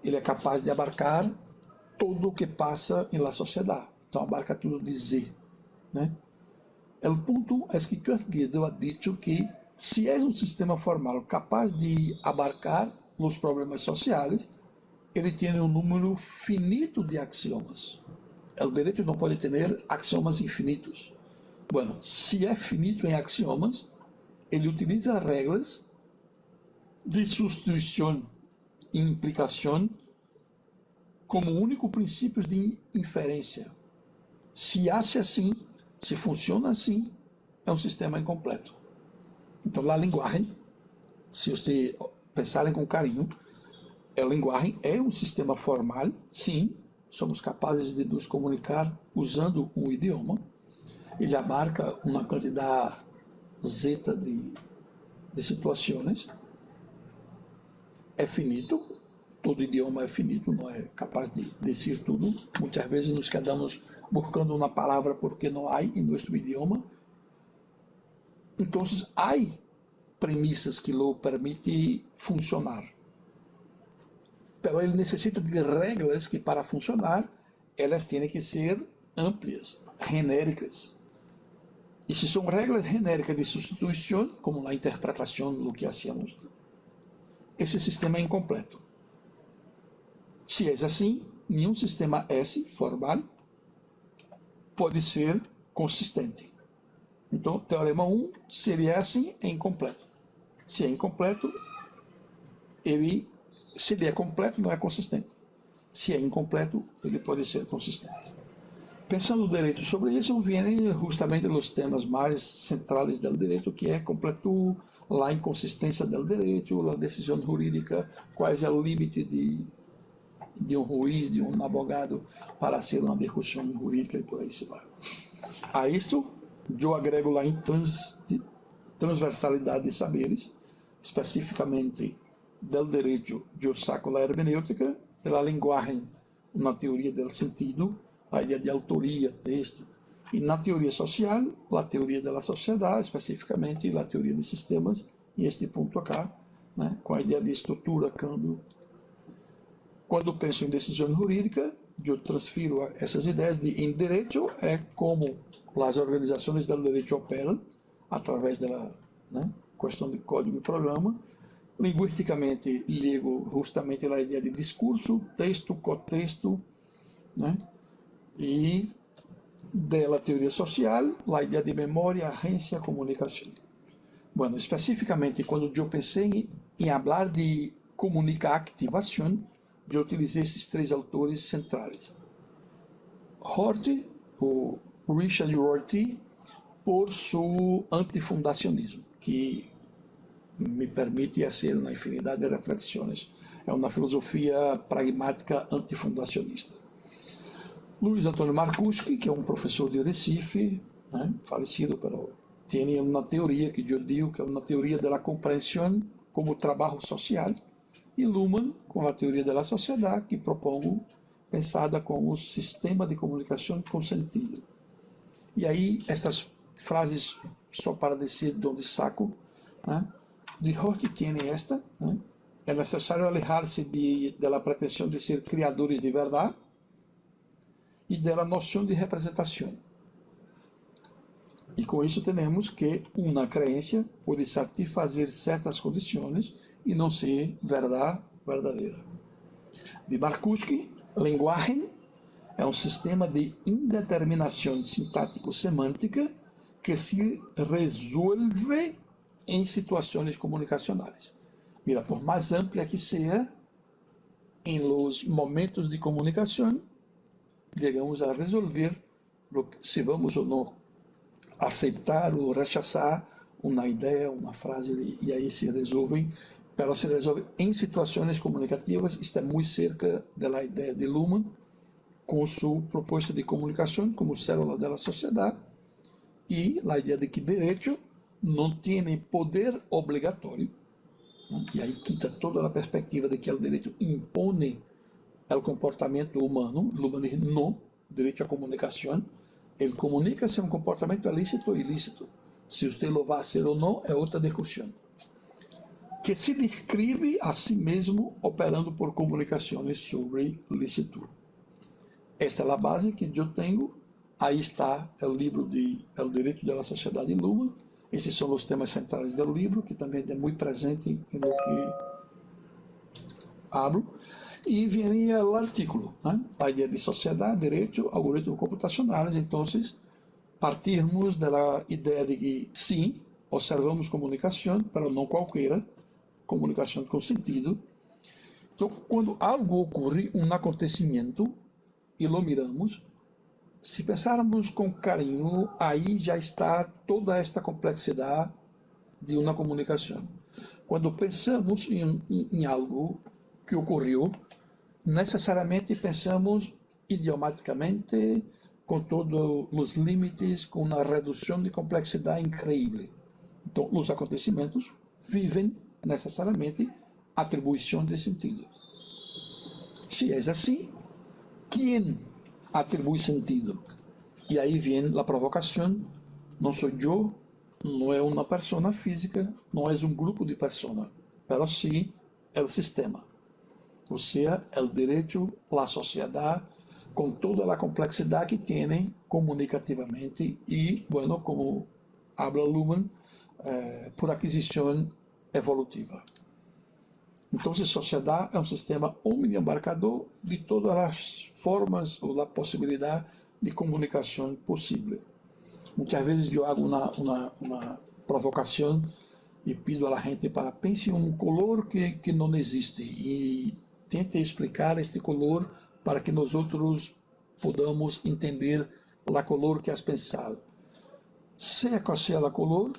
ele é capaz de abarcar tudo o que passa na sociedade. Então, abarca tudo de Z, né? O ponto é que Kurt Gödel ha dicho que se é um sistema formal capaz de abarcar os problemas sociais, ele tem um número finito de axiomas. O direito não pode ter axiomas infinitos. Bueno, se é finito em axiomas, ele utiliza regras de substituição e implicação como único princípios de inferência. Se hace assim, se funciona assim, é um sistema incompleto. Então, a linguagem, se você pensarem com carinho, a linguagem é um sistema formal, sim, somos capazes de nos comunicar usando um idioma. Ele abarca uma quantidade zeta de situações. É finito, todo idioma é finito, não é capaz de dizer tudo. Muitas vezes nos quedamos buscando uma palavra porque não há em nosso idioma. Então, há premissas que lo permitem funcionar. Pero ele necessita de regras que, para funcionar, elas têm que ser amplas, genéricas. E se são regras genéricas de substituição, como na interpretação do que hacíamos, esse sistema é incompleto. Se é assim, nenhum sistema S formal pode ser consistente. Então, teorema 1 seria assim, é incompleto. Se é incompleto, se ele é completo, não é consistente. Se é incompleto, ele pode ser consistente. Pensando no direito sobre isso, vêm justamente os temas mais centrais do direito, que é completude, a inconsistência do direito, a decisão jurídica, qual é o limite de um juiz, de um advogado, para fazer uma discussão jurídica e por aí se vai. A isto, eu agrego lá em transversalidade de saberes, especificamente do direito, eu saco a hermenêutica, da linguagem, na teoria do sentido, a ideia de autoria, texto, e na teoria social, a teoria da sociedade, especificamente a teoria de sistemas, e este ponto acá, né, com a ideia de estrutura, quando penso em decisão jurídica, eu transfiro essas ideias em direito, é como as organizações do direito operam, através da questão de código e programa. Linguisticamente, ligo justamente a ideia de discurso, texto, contexto, né? E da teoria social, a ideia de memória, agência, comunicação. Bueno, especificamente, quando eu pensei em falar de comunica-ativação, eu utilizei esses três autores centrais. Rorty, o Richard Rorty, por seu antifundacionismo, que me permite fazer uma infinidade de reflexões. É uma filosofia pragmática antifundacionista. Luiz Antônio Marcucci, que é um professor de Recife, né? Falecido, pero tem uma teoria que eu digo que é uma teoria da compreensão como trabalho social, e Luhmann com a teoria da sociedade, que propongo pensada como sistema de comunicação com sentido. E aí, estas frases, só para dizer de onde saco, né? De Hort tem esta, né? É necessário alejar-se da pretensão de ser criadores de verdade e da noção de representação. E com isso temos que uma crença pode satisfazer certas condições e não ser verdade verdadeira. De Marcuski, linguagem é um sistema de indeterminação sintático-semântica que se resolve em situações comunicacionais. Mira, por mais ampla que seja, em los momentos de comunicação, chegamos a resolver se vamos ou não aceitar ou rechazar uma ideia, uma frase, e aí se resolvem, pero se resolve em situações comunicativas. Está muito cerca da ideia de Luhmann, com sua proposta de comunicação como célula da sociedade, e a ideia de que direito não tem poder obrigatório, né? E aí quita toda a perspectiva de que o direito impõe o comportamento humano. Luhmann diz, não, direito à comunicação, ele comunica se é um comportamento lícito ou ilícito. Se você lo vai fazer ou não, é outra discussão. Que se descreve a si mesmo operando por comunicações sobre licitude. Esta é a base que eu tenho. Aí está o livro de El Direito da Sociedade de Luhmann. Esses são os temas centrais do livro, que também é muito presente no que hablo. E vinha o artículo, né? A ideia de sociedade, direito, algoritmos computacionais. Então, partirmos da ideia de que, sim, observamos comunicação, mas não qualquer comunicação com sentido. Então, quando algo ocorre, um acontecimento, e lo miramos, se pensarmos com carinho, aí já está toda esta complexidade de uma comunicação. Quando pensamos em algo que ocorreu, necessariamente pensamos idiomaticamente, com todos os limites, com uma redução de complexidade incrível. Então, os acontecimentos vivem necessariamente atribuição de sentido. Se é assim, quem atribui sentido? E aí vem a provocação. Não sou eu, não é uma pessoa física, não é um grupo de pessoas, mas sim é o sistema. Ou seja, o direito, a sociedade, com toda a complexidade que tem comunicativamente e, bueno, como habla Luhmann, por aquisição evolutiva. Então, a sociedade é um sistema omniabarcador de todas as formas ou a possibilidade de comunicação possível. Muitas vezes eu hago uma provocação e pido à gente para pense em um color que não existe e tente explicar este color para que nós outros podamos entender a color que has pensado. Seja qual seja a color,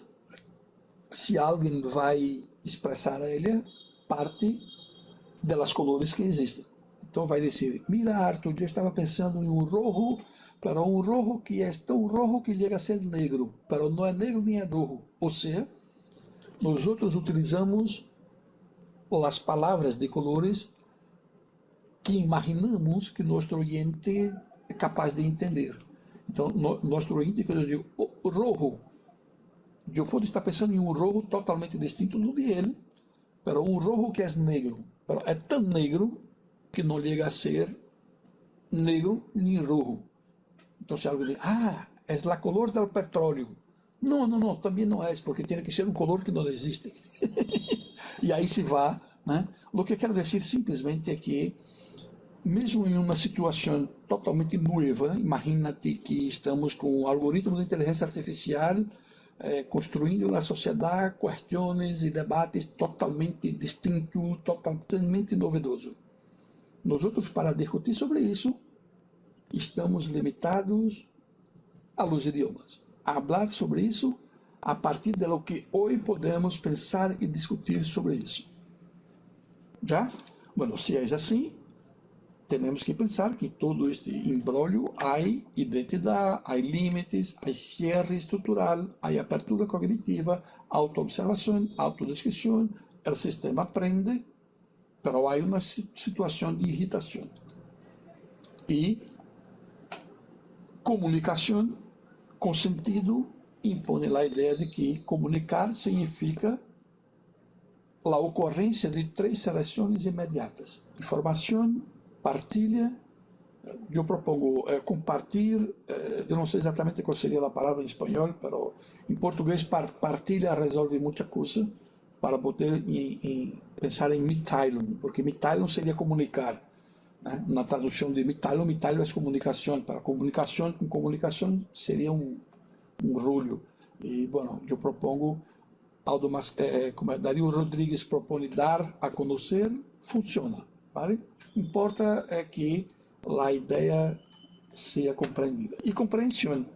se alguém vai expressar ela, parte das colores que existem. Então vai dizer, mira Arthur, eu estava pensando em um rojo, para um rojo que é tão rojo que chega a ser negro, para não é negro nem é rojo. Ou seja, nós outros utilizamos as palavras de colores que imaginamos que nosso oyente é capaz de entender. Então, nosso oyente, quando eu digo rojo, eu posso estar pensando em um rojo totalmente distinto do de ele, mas um rojo que é negro. Pero é tão negro que não chega a ser negro nem rojo. Então, se alguém diz, é a color do petróleo. Não, também não é, porque tem que ser um color que não existe. E aí se vai, né? O que eu quero dizer simplesmente é que, mesmo em uma situação totalmente nova, imagina-te que estamos com algoritmos de inteligência artificial construindo uma sociedade, questões e debates totalmente distintos, totalmente novedosos. Nós outros, para discutir sobre isso, estamos limitados a los idiomas. A falar sobre isso a partir de lo que hoje podemos pensar e discutir sobre isso. Já? Bueno, se é assim, temos que pensar que todo este embrolho há identidade, há limites, há cierre estrutural, há apertura cognitiva, autoobservação, autodescrição, o sistema aprende, mas há uma situação de irritação. E comunicação com sentido impõe a ideia de que comunicar significa a ocorrência de 3 seleções imediatas: informação, partilha. Eu propongo compartilhar, eu não sei exatamente qual seria a palavra em espanhol, mas em português partilha resolve muita coisa, para poder pensar em Mitteilung, porque Mitteilung seria comunicar, né? Na tradução de Mitteilung é comunicação, para comunicação, com comunicação seria um rulho. E, bueno, eu propongo, como Dario Rodrigues propõe, dar a conhecer, funciona, vale? Importa é que a ideia seja compreendida. E compreensão,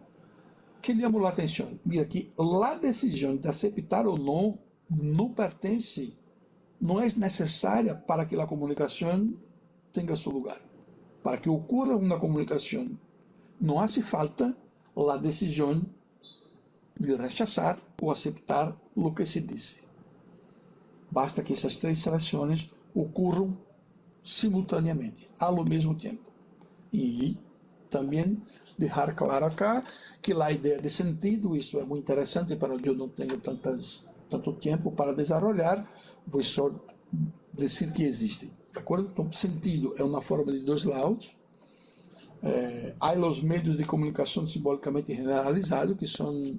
que chamou a atenção? Mira que a decisão de aceitar ou não pertence, não é necessária para que a comunicação tenha seu lugar. Para que ocorra uma comunicação, não hace falta a decisão de rechazar ou aceitar o que se diz. Basta que essas 3 seleções ocorram simultaneamente, ao mesmo tempo. E também deixar claro acá que a ideia de sentido, isso é muito interessante, para eu não tenho tanto tempo para desenvolver, vou só dizer que existe. De acordo? Então, sentido é uma forma de 2 lados. Há os meios de comunicação simbolicamente generalizados, que são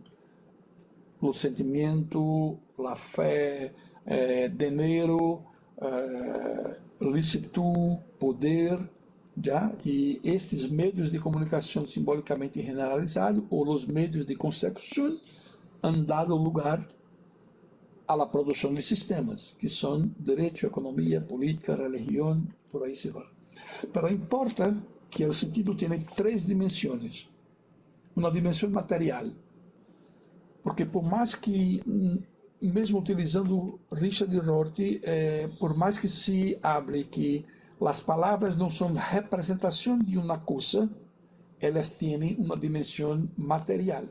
o sentimento, a fé, dinheiro, licitude, poder, já? E estes meios de comunicação simbolicamente generalizados, ou os meios de concepção, han dado lugar à produção de sistemas, que são direito, economia, política, religião, por aí se vai. Mas importa que o sentido tenha 3 dimensões. Uma dimensão material, porque por mais que, mesmo utilizando Richard Rorty, por mais que se hable que as palavras não são representação de uma coisa, elas têm uma dimensão material,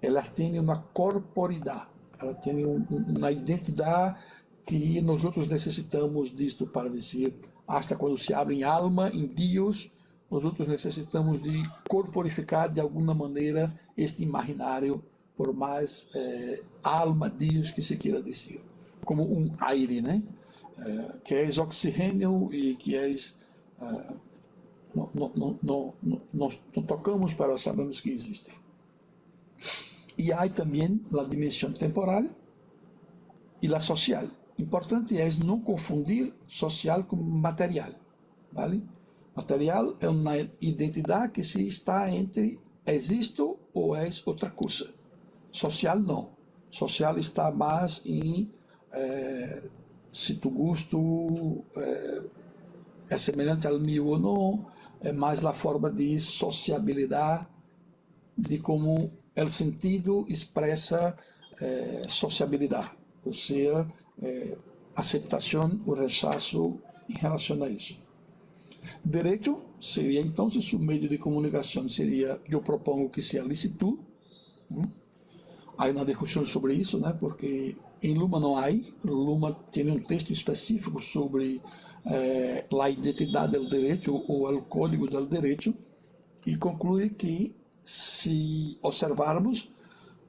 elas têm uma corporidade, elas têm uma identidade que nós necessitamos disto para dizer, hasta quando se habla em alma, em Deus, nós necessitamos de corporificar de alguma maneira este imaginário, por mais alma, Deus que se queira dizer, como um aire, né? Que é oxigênio e que é nós não tocamos, para sabemos que existe. E há também a dimensão temporal e a social. Importante é não confundir social com material, vale? Material é uma identidade que se está entre existo ou é outra coisa. Social não. Social está mais em se tu gosto é semelhante ao meu ou não, é mais a forma de sociabilidade, de como o sentido expressa sociabilidade, ou seja, aceitação ou rechaço em relação a isso. Direito seria, então, o meio de comunicação seria, eu propongo que seja licitude. Há uma discussão sobre isso, né? Porque em Luhmann não há. Luhmann tem um texto específico sobre a identidade do direito ou o código do direito e conclui que, se observarmos,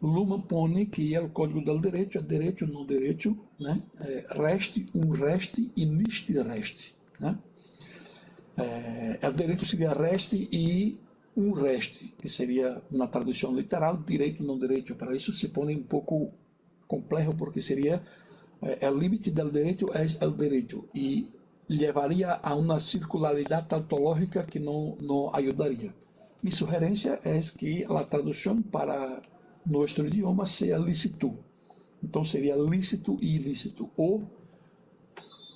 Luhmann põe que o código do direito é direito, não direito, né? Reste, reste e nicht reste, né? O direito seria reste e reste, que seria, na tradução literal, direito, não direito. Para isso se põe um pouco complexo, porque seria o limite do direito é o direito e levaria a uma circularidade tautológica que não ajudaria. Minha sugerência é que a tradução para nosso idioma seja licitude. Então seria lícito e ilícito, ou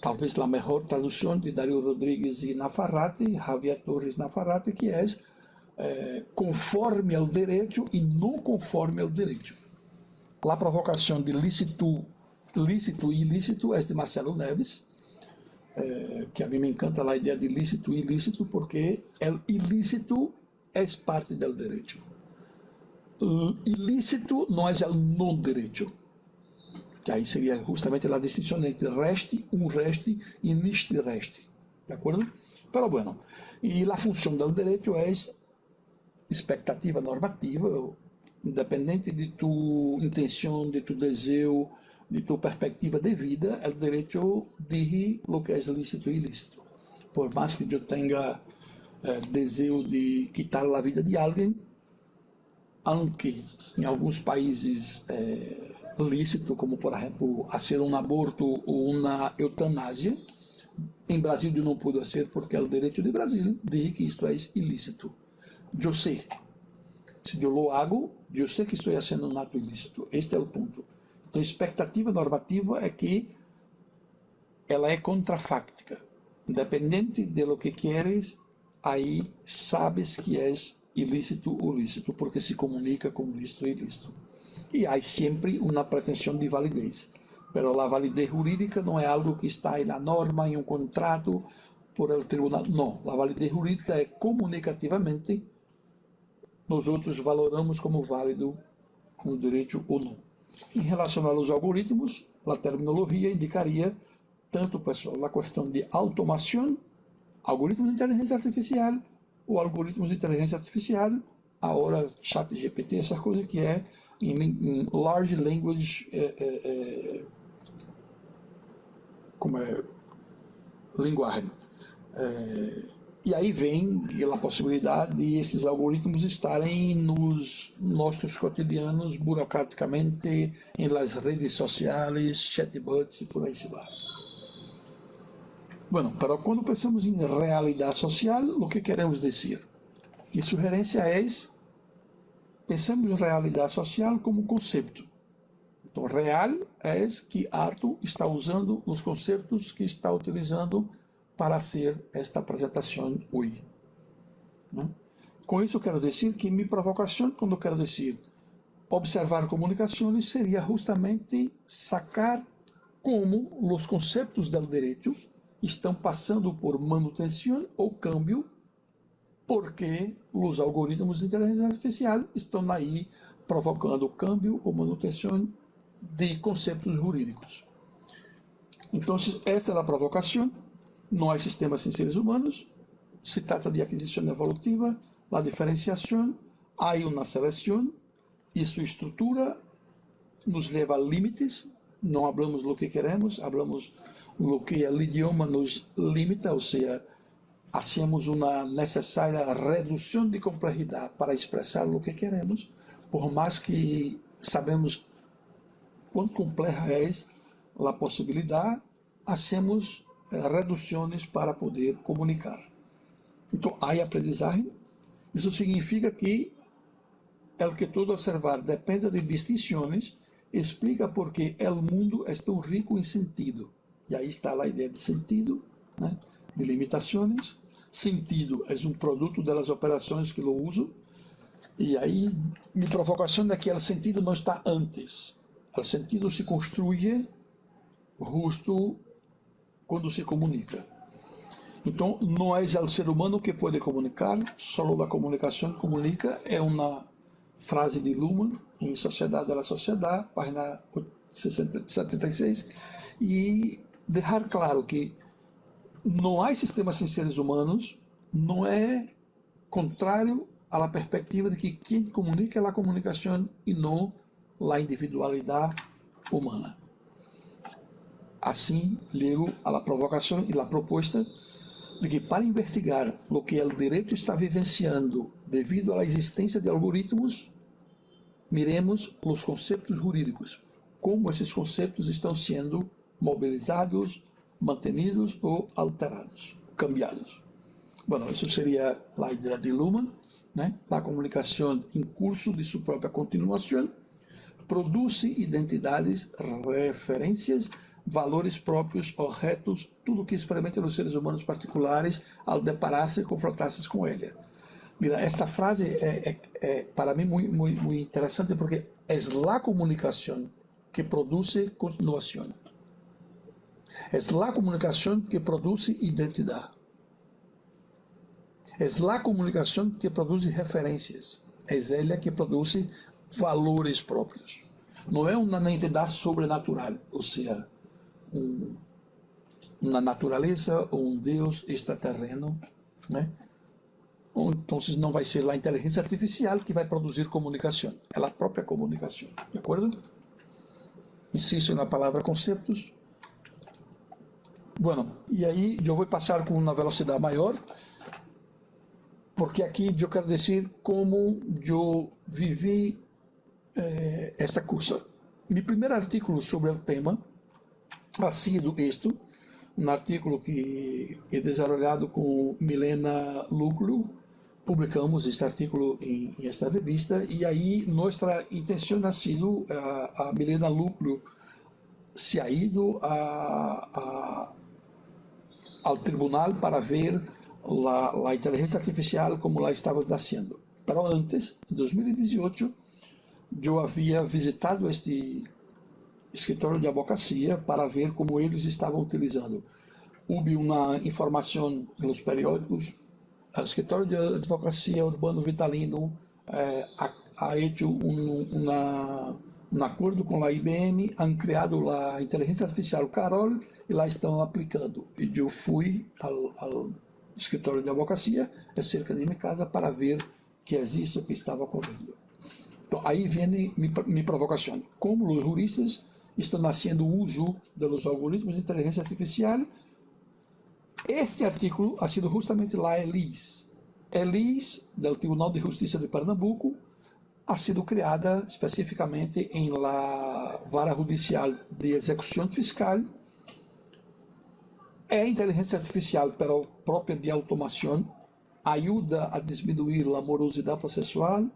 talvez a melhor tradução de Dario Rodrigues e Nafarrate, Javier Torres Nafarrate, que é conforme ao direito e não conforme ao direito. A provocação de lícito e ilícito é de Marcelo Neves, que a mim me encanta a ideia de lícito e ilícito, porque o ilícito é parte do direito. Ilícito não é o não direito, que aí seria justamente a distinção entre reste, reste e nicht reste, de acordo? Pero bueno, e a função do direito é expectativa normativa, independente de tu intenção, de tu desejo, de tu perspectiva de vida, o direito diz o que é lícito e ilícito. Por mais que eu tenha desejo de quitar a vida de alguém, aunque em alguns países lícito, como por exemplo fazer um aborto ou uma eutanásia, em Brasil eu não pude fazer porque é o direito de Brasil diz que isto é ilícito. Eu sei, se eu lo hago, eu sei que estou fazendo um ato ilícito. Este é o ponto. Então, a expectativa normativa é que ela é contrafáctica. Independente de lo que queres, aí sabes que é ilícito ou lícito, porque se comunica com lícito e ilícito. E há sempre uma pretensão de validez. Pero a validez jurídica não é algo que está na norma, em um contrato, por el tribunal. Não, a validez jurídica é comunicativamente, nós outros valoramos como válido um direito ou não. Em relação aos algoritmos, a terminologia indicaria tanto, pessoal, a questão de automação, algoritmos de inteligência artificial, ou algoritmos de inteligência artificial, agora ChatGPT, essas coisas que é em Large Language, como é, linguagem. E aí vem a possibilidade de esses algoritmos estarem nos nossos cotidianos, burocraticamente, em las redes sociais, chatbots e por aí se vai. Bueno, pero quando pensamos em realidade social, o que queremos dizer? Minha sugerência é, pensamos em realidade social como conceito. Então, real é que Arthur está usando os conceitos que está utilizando para fazer esta apresentação hoje. Com isso, quero dizer que minha provocação, quando quero dizer observar comunicações, seria justamente sacar como os conceitos do direito estão passando por manutenção ou câmbio, porque os algoritmos de inteligência artificial estão aí provocando câmbio ou manutenção de conceitos jurídicos. Então, esta é a provocação. Não há sistemas sem seres humanos, se trata de aquisição evolutiva, a diferenciação, há uma seleção, e sua estrutura nos leva a limites, não falamos o que queremos, falamos o que o idioma nos limita, ou seja, hacemos uma necessária redução de complexidade para expressar o que queremos, por mais que sabemos quão complexa é a possibilidade, hacemos reduções para poder comunicar. Então, há aprendizagem. Isso significa que o que todo observar depende de distinções, explica por que o mundo é tão rico em sentido. E aí está a ideia de sentido, né? De limitações. Sentido é um produto das operações que eu uso. E aí, minha provocação é que o sentido não está antes. O sentido se construi justo quando se comunica. Então, não é o ser humano que pode comunicar, só a comunicação comunica, é uma frase de Luhmann, em Sociedade da Sociedade, página 76, e deixar claro que não há sistema sem seres humanos, não é contrário à perspectiva de que quem comunica é a comunicação e não a individualidade humana. Assim, ligo à provocação e à proposta de que, para investigar o que o direito está vivenciando devido à existência de algoritmos, miremos os conceitos jurídicos, como esses conceitos estão sendo mobilizados, mantenidos ou alterados, cambiados. Bueno, isso seria a ideia de Luhmann, né? A comunicação em curso de sua própria continuação produz identidades, referências, valores próprios, objetos, tudo que experimentam os seres humanos particulares ao deparar-se e confrontar-se com ele. Mira, esta frase é para mim muito interessante porque é a comunicação que produz continuação. Es la comunicación que produce identidad. Es la comunicación que produce referências. Es ela que produce valores próprios. Não é uma entidade sobrenatural, ou seja, uma natureza ou um Deus extraterreno, né? Então não vai ser a inteligência artificial que vai produzir comunicação, é a própria comunicação, de acordo? Insisto na palavra conceptos. Bueno, e aí eu vou passar com uma velocidade maior, porque aqui eu quero dizer como eu vivi esta cursa. Meu primeiro artículo sobre o tema ha sido este, um artículo que é desenvolvido com Milena Luclu. Publicamos este artículo em esta revista e aí nossa intenção ha sido, a Milena Luclu se ha ido ao tribunal para ver a inteligência artificial como la estava nascendo. Mas antes, em 2018, eu havia visitado este escritório de advocacia para ver como eles estavam utilizando. Houve uma informação nos periódicos. O escritório de advocacia Urbano Vitalino ha hecho um acordo com a IBM, han criado a inteligência artificial Carol e lá estão aplicando. E eu fui ao escritório de advocacia, cerca de minha casa, para ver que é isso que estava ocorrendo. Então, aí vem minha provocação. Como os juristas estão fazendo uso dos algoritmos de inteligência artificial, este artículo ha sido justamente la ELIS. ELIS, do Tribunal de Justiça de Pernambuco, ha sido criada especificamente em la Vara Judicial de Execução Fiscal. É inteligência artificial, pero própria de automação, ajuda a diminuir a morosidade processual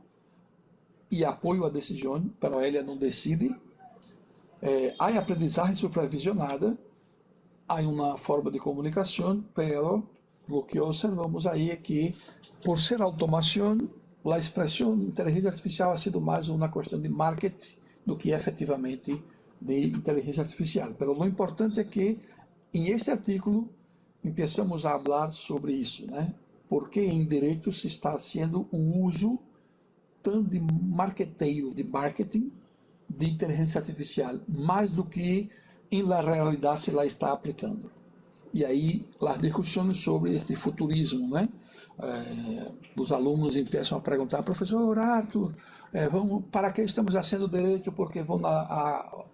e apoio à decisão, pero ela não decide. Há aprendizagem supervisionada, há uma forma de comunicação, pero o que observamos aí é que, por ser automação, a expressão inteligência artificial ha sido mais uma questão de marketing do que efetivamente de inteligência artificial. Pero o importante é que, em este artículo, começamos a falar sobre isso, né? Porque em direito se está sendo um uso tanto de marqueteiro, de marketing, de inteligência artificial, mais do que em la realidade se lá está aplicando. E aí, as discussões sobre este futurismo, né? Os alunos começam a perguntar, professor Arthur, para que estamos fazendo direito? Porque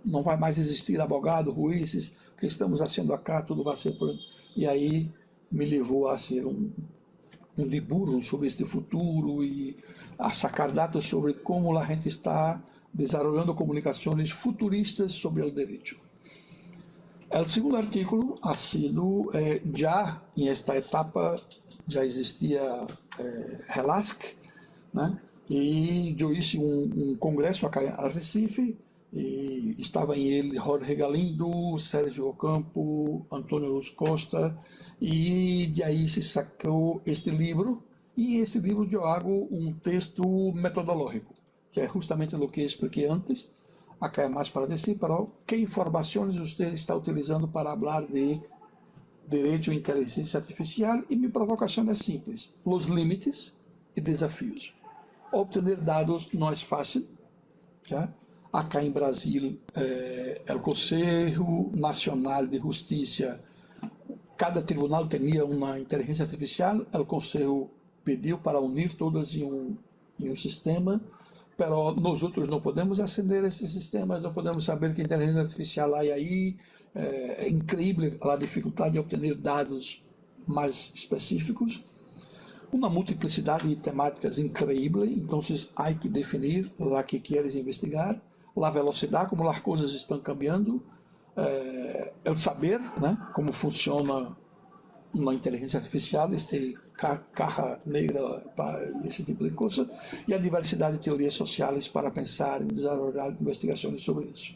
não vai mais existir advogado, juízes, o que estamos fazendo acá, tudo vai ser por... E aí me levou a ser um deburro sobre este futuro e a sacar dados sobre como a gente está desenvolvendo comunicações futuristas sobre o direito. O segundo artículo ha sido, já em esta etapa, já existia Relask, né? E eu fiz um congresso aqui em Recife, e estava em ele Jorge Galindo, Sérgio Ocampo, Antônio Luz Costa, e de aí se sacou este livro, e esse livro eu hago um texto metodológico, que é justamente o que expliquei antes. Acá é mais para dizer, pero que informações você está utilizando para falar de direito e inteligência artificial? E minha provocação é simples: os limites e desafios. Obter dados não é fácil. Já? Acá em Brasil, o Conselho Nacional de Justiça, cada tribunal tinha uma inteligência artificial, o Conselho pediu para unir todas em um sistema. Pero nós outros não podemos acender esses sistemas, não podemos saber que inteligência artificial há aí. É incrível a dificuldade de obter dados mais específicos. Uma multiplicidade de temáticas incrível, então há que definir lá que queres investigar, a velocidade, como as coisas estão cambiando, o saber, né, como funciona uma inteligência artificial, caixa negra para esse tipo de coisa, e a diversidade de teorias sociais para pensar e desenvolver investigações sobre isso.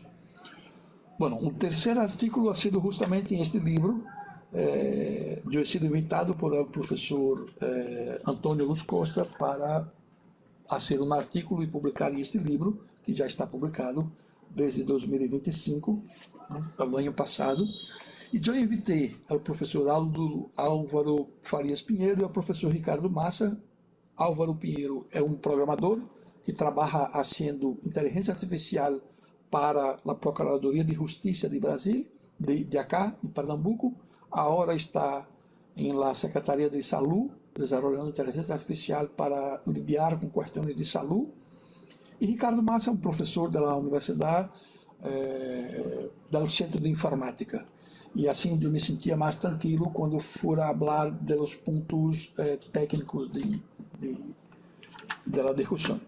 Bueno, o terceiro artículo ha sido justamente em este livro. Eu he sido invitado por o professor Antônio Luz Costa para fazer um artículo e publicar este livro, que já está publicado desde 2025, do ano passado. E eu invitei ao professor Álvaro Farias Pinheiro e ao professor Ricardo Massa. Álvaro Pinheiro é um programador que trabalha fazendo inteligência artificial para a Procuradoria de Justiça de Brasil, de acá, em Pernambuco. Agora está em la Secretaria de Saúde, desenvolvendo inteligência artificial para lidar com questões de saúde. E Ricardo Massa é um professor da Universidade do Centro de Informática. E assim eu me sentia mais tranquilo quando for a falar dos pontos técnicos da discussão.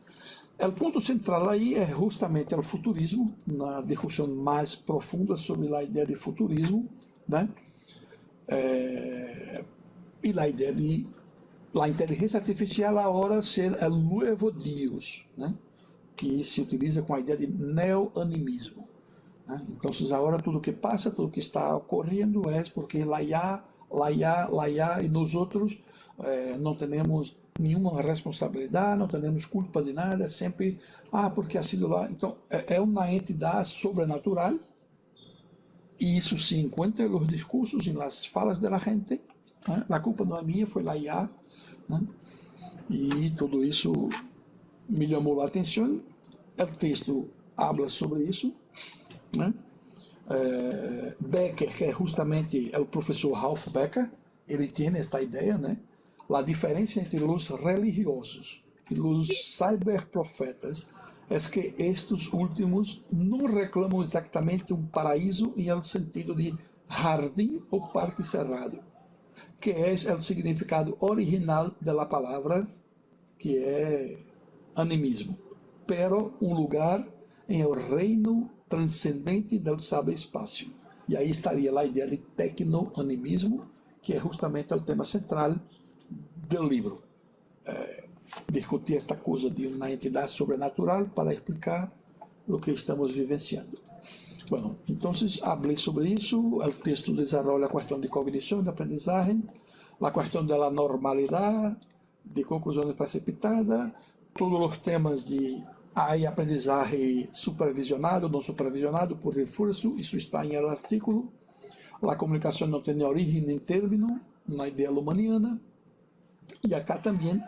O ponto central aí é justamente o futurismo, na discussão mais profunda sobre a ideia de futurismo, né? E a ideia de a inteligência artificial agora ser o novo Deus, né? Que se utiliza com a ideia de neoanimismo. Né? Então, agora tudo que passa, tudo que está ocorrendo é porque lá e nós outros não temos nenhuma responsabilidade, não temos culpa de nada, sempre, porque ha sido lá. Então, é uma entidade sobrenatural, e isso se encontra nos discursos, nas falas da gente. Né? A culpa não é minha, foi lá IA. Né? E tudo isso me chamou a atenção. O texto habla sobre isso. Né? Becker, que é justamente o professor Ralph Becker, ele tem esta ideia, né? A diferença entre os religiosos e os cyberprofetas é que estes últimos não reclamam exatamente um paraíso em el sentido de jardim ou parque cerrado, que é o significado original da palavra, que é animismo, pero um lugar em o reino transcendente do sabe-espaço. E aí estaria a ideia de tecnoanimismo, que é justamente o tema central do livro. Discutir esta coisa de uma entidade sobrenatural para explicar o que estamos vivenciando. Bueno, então, falei sobre isso. O texto desenvolve a questão de cognição, de aprendizagem, a questão da normalidade, de conclusões precipitadas, todos os temas de aprendizagem supervisionado, não supervisionado, por reforço, isso está em el artículo. A comunicação não tem origem nem término, na ideia lumaniana. E acá também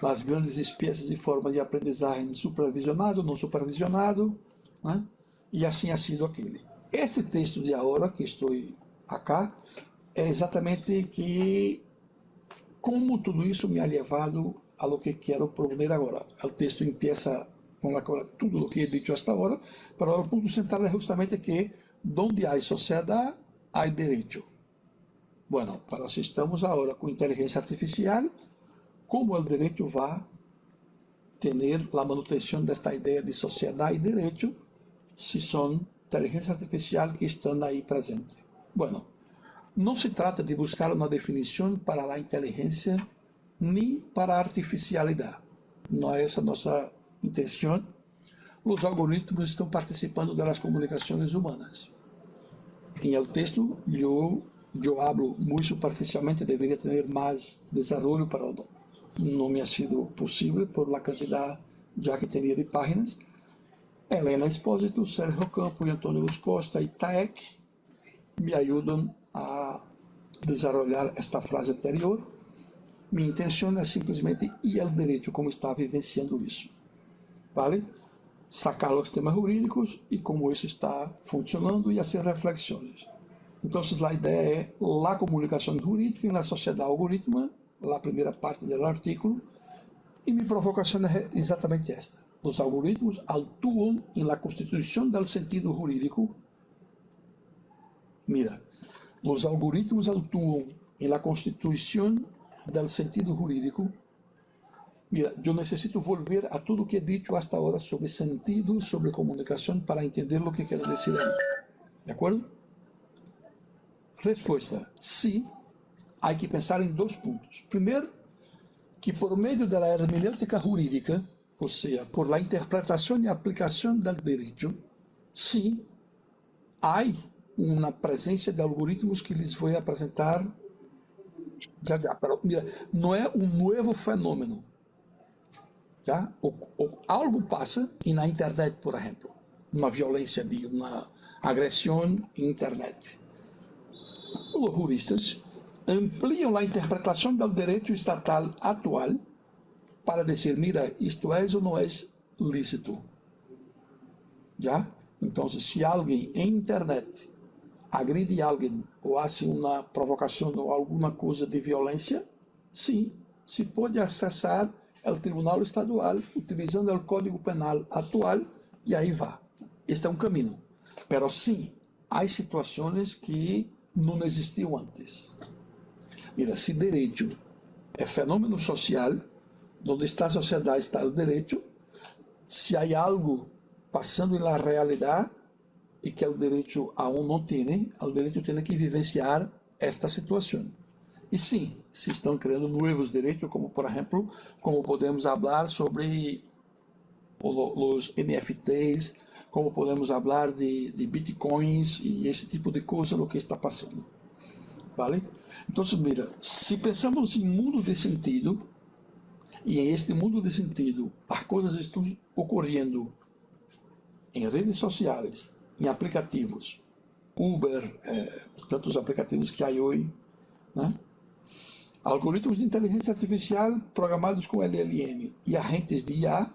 as grandes espécies de forma de aprendizagem supervisionado, não supervisionado, né? E assim ha sido aquele. Este texto de agora, que estou acá, é exatamente que como tudo isso me ha levado a lo que quero proponer agora. O texto empieza com tudo o que he dicho hasta agora, mas o ponto central é justamente que onde há sociedade, há direito. Bueno, para si estamos agora com inteligência artificial, como o direito vai ter a manutenção desta ideia de sociedade e direito se são inteligência artificial que estão aí presentes? Bueno, não se trata de buscar uma definição para a inteligência nem para a artificialidade. Não é essa nossa intenção. Os algoritmos estão participando das comunicações humanas. Em el texto, eu hablo muito superficialmente, deveria ter mais desenvolvimento, para não me ha sido possível por la quantidade já que teria de páginas. Helena Espósito, Sérgio Campo e Antônio Luz Costa e Taek me ajudam a desenvolver esta frase anterior. Minha intenção é simplesmente ir ao direito como está vivenciando isso. Vale? Sacar os temas jurídicos e como isso está funcionando e fazer reflexões. Então, a ideia é a comunicação jurídica na sociedade algorítmica, a primeira parte do artículo, e minha provocação é exatamente esta. Os algoritmos atuam na constituição do sentido jurídico. Mira, os algoritmos atuam na constituição do sentido jurídico. Mira, eu necessito volver a tudo que he dicho hasta agora sobre sentido, sobre comunicação, para entender o que quero dizer aí. De acordo? Resposta: sim, há que pensar em dois pontos. Primeiro, que por meio da hermenêutica jurídica, ou seja, por la interpretação e aplicação do direito, sim, há uma presença de algoritmos que lhes vou apresentar já. Pero, mira, não é um novo fenômeno. Já? Algo passa e na internet, por exemplo, uma violência, uma agressão na internet. los juristas amplían la interpretación del derecho estatal actual para decir, mira, esto es o no es lícito. ¿Ya? Entonces, si alguien en internet agride a alguien o hace una provocación o alguna cosa de violencia, sí, se puede acessar el Tribunal Estadual utilizando el Código Penal actual y ahí va. Este es un camino. Pero sí, hay situaciones que no existían antes. Mira, si derecho é fenômeno social, onde está a sociedade, está o direito, se há algo passando na realidade e que o direito aún não tem, o direito tem que vivenciar esta situação. E sim, se estão criando novos direitos, como por exemplo, como podemos falar sobre os NFTs, como podemos falar de bitcoins e esse tipo de coisa, o que está passando. ¿Vale? Entonces, mira, si pensamos en mundo de sentido, y en este mundo de sentido las cosas están ocurriendo en redes sociales, en aplicativos, Uber, tantos aplicativos que hay hoy, ¿no? Algoritmos de inteligência artificial programados com LLM e agentes de IA,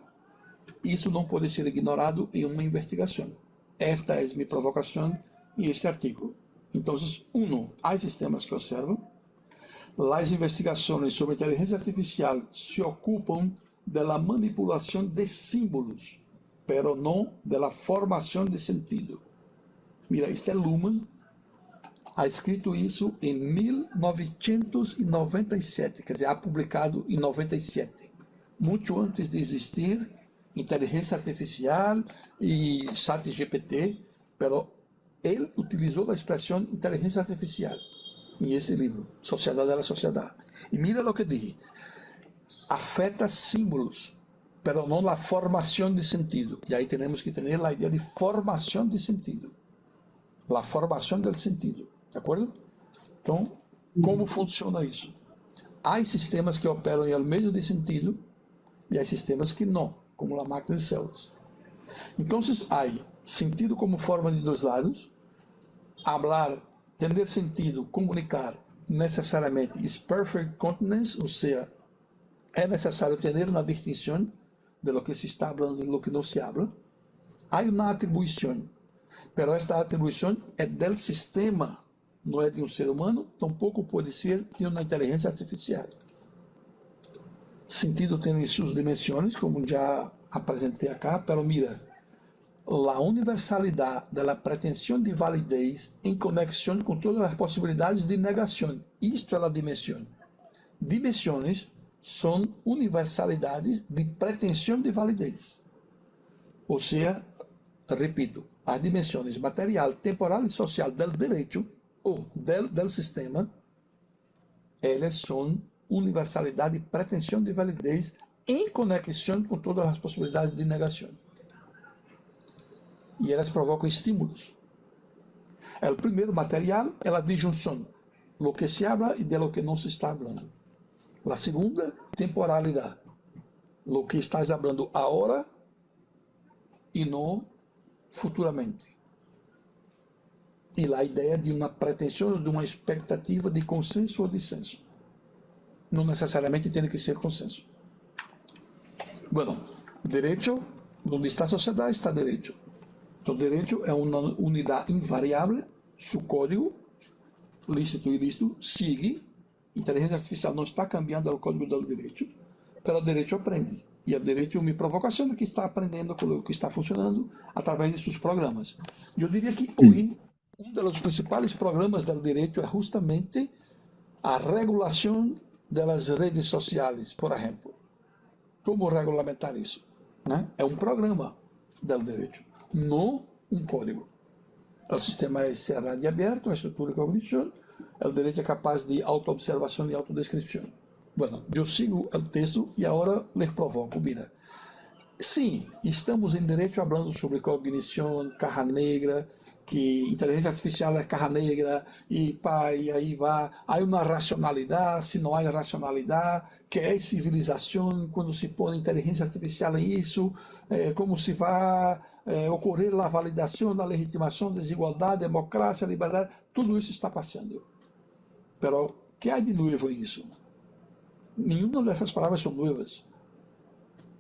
isso não pode ser ignorado em uma investigação. Esta é minha provocação em este artigo. Então, há sistemas que observam. As investigações sobre inteligência artificial se ocupam da manipulação de símbolos, pero não da formação de sentido. Mira, este é Luhmann, ha escrito isso em 1997, quer dizer, ha publicado em 97, muito antes de existir inteligência artificial e ChatGPT, pero ele utilizou a expressão inteligência artificial em esse livro, Sociedade da Sociedade. E mira o que diz: afeta símbolos, pero não a formação de sentido. E aí temos que ter a ideia de formação de sentido, a formação do sentido, de acordo? Então, como funciona isso? Há sistemas que operam em meio de sentido e há sistemas que não, como a máquina de células. Então, há sentido como forma de dois lados. Hablar, ter sentido, comunicar, necessariamente, is perfect continence, ou seja, é necessário ter uma distinção de lo que se está falando e lo que não se habla. Há uma atribuição, pero esta atribuição é do sistema, não é de um ser humano, tampouco pode ser de uma inteligência artificial. Sentido tem suas dimensões, como já apresentei acá, pero mira, a universalidade da pretensão de validez em conexão com todas as possibilidades de negação. Isto é a dimensão. Dimensões são universalidades de pretensão de validez. Ou seja, repito, as dimensões material, temporal e social do direito ou do sistema, elas são universalidade de pretensão de validez em conexão com todas as possibilidades de negação. E elas provocam estímulos. O primeiro material é a disjunção, lo que se habla e de lo que não se está hablando. A segunda, temporalidade, lo que estás hablando agora e não futuramente. E a ideia de uma pretensão, de uma expectativa de consenso ou dissenso. Não necessariamente tem que ser consenso. Bueno, direito, onde está a sociedade, está direito. Então, direito é uma unidade invariável, seu código, lícito e ilícito, sigue. Inteligência artificial não está cambiando o código do direito, mas o direito aprende. E o direito é uma provocação de que está aprendendo com o que está funcionando através de seus programas. Eu diria que hoje, um dos principais programas do direito é justamente a regulação das redes sociais, por exemplo. Como regulamentar isso? Né? É um programa do direito, não um código. O sistema é cerrado e aberto, a estrutura de cognição, o direito é capaz de autoobservação e autodescrição. Bueno, eu sigo o texto e agora les provoco. Mira, sim, estamos em direito falando sobre cognição, caja negra, que inteligência artificial é caja negra, e pá, e aí vai. Há uma racionalidade, se não há racionalidade, que é civilização, quando se põe inteligência artificial em isso, como se vai ocorrer a validação, a legitimação, desigualdade, democracia, liberdade, tudo isso está passando. Pero, ¿qué hay de nuevo en eso? Nenhuma dessas palavras são novas.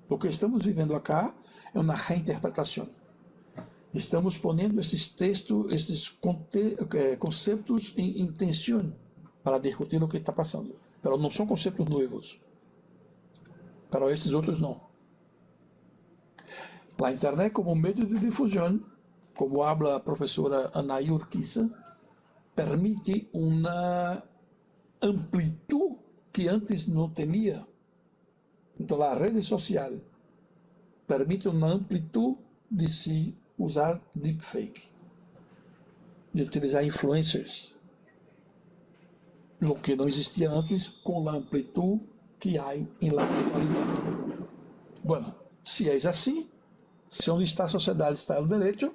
O que estamos vivendo acá é uma reinterpretação. Estamos ponendo esses textos, esses conceitos em tensão para discutir o que está passando. Mas não são conceitos novos. Para esses outros, não. A internet, como meio de difusão, como habla a professora Anaí Urquiza, permite uma amplitude que antes não tinha. Então, a rede social permite uma amplitude de se usar deepfake, de utilizar influencers, o que não existia antes com a amplitude que há em la actualidade. Bueno, se é assim, se onde está a sociedade está o direito,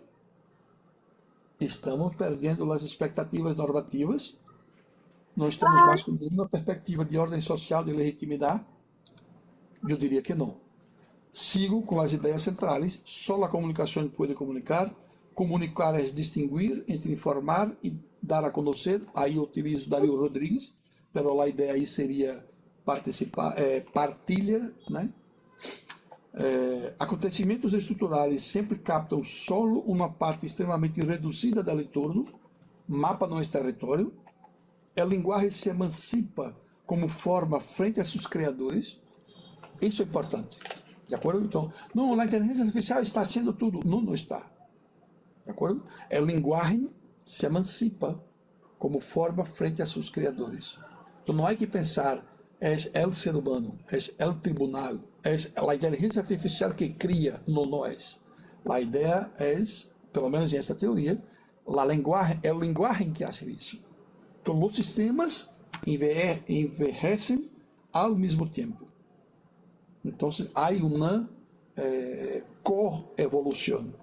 estamos perdendo as expectativas normativas, não estamos mais com nenhuma perspectiva de ordem social, de legitimidade. Eu diria que não. Sigo com as ideias centrais, só a comunicação pode comunicar. Comunicar é distinguir entre informar e dar a conhecer. Aí eu utilizo Dario Rodrigues, mas a ideia aí seria participar, partilha, né? Acontecimentos estruturais sempre captam só uma parte extremamente reduzida do entorno, mapa não é território. A linguagem se emancipa como forma frente a seus criadores. Isso é importante. De acordo? Então, não, a inteligência artificial está haciendo tudo. Não, não está. De acordo? A linguagem se emancipa como forma frente a seus criadores. Então, não há que pensar, é o ser humano, é o tribunal, é a inteligência artificial que cria. Não, não é. A ideia é, pelo menos em esta teoria, é a linguagem que faz isso. Então, os sistemas envelhecem ao mesmo tempo. Então, há uma coevolução.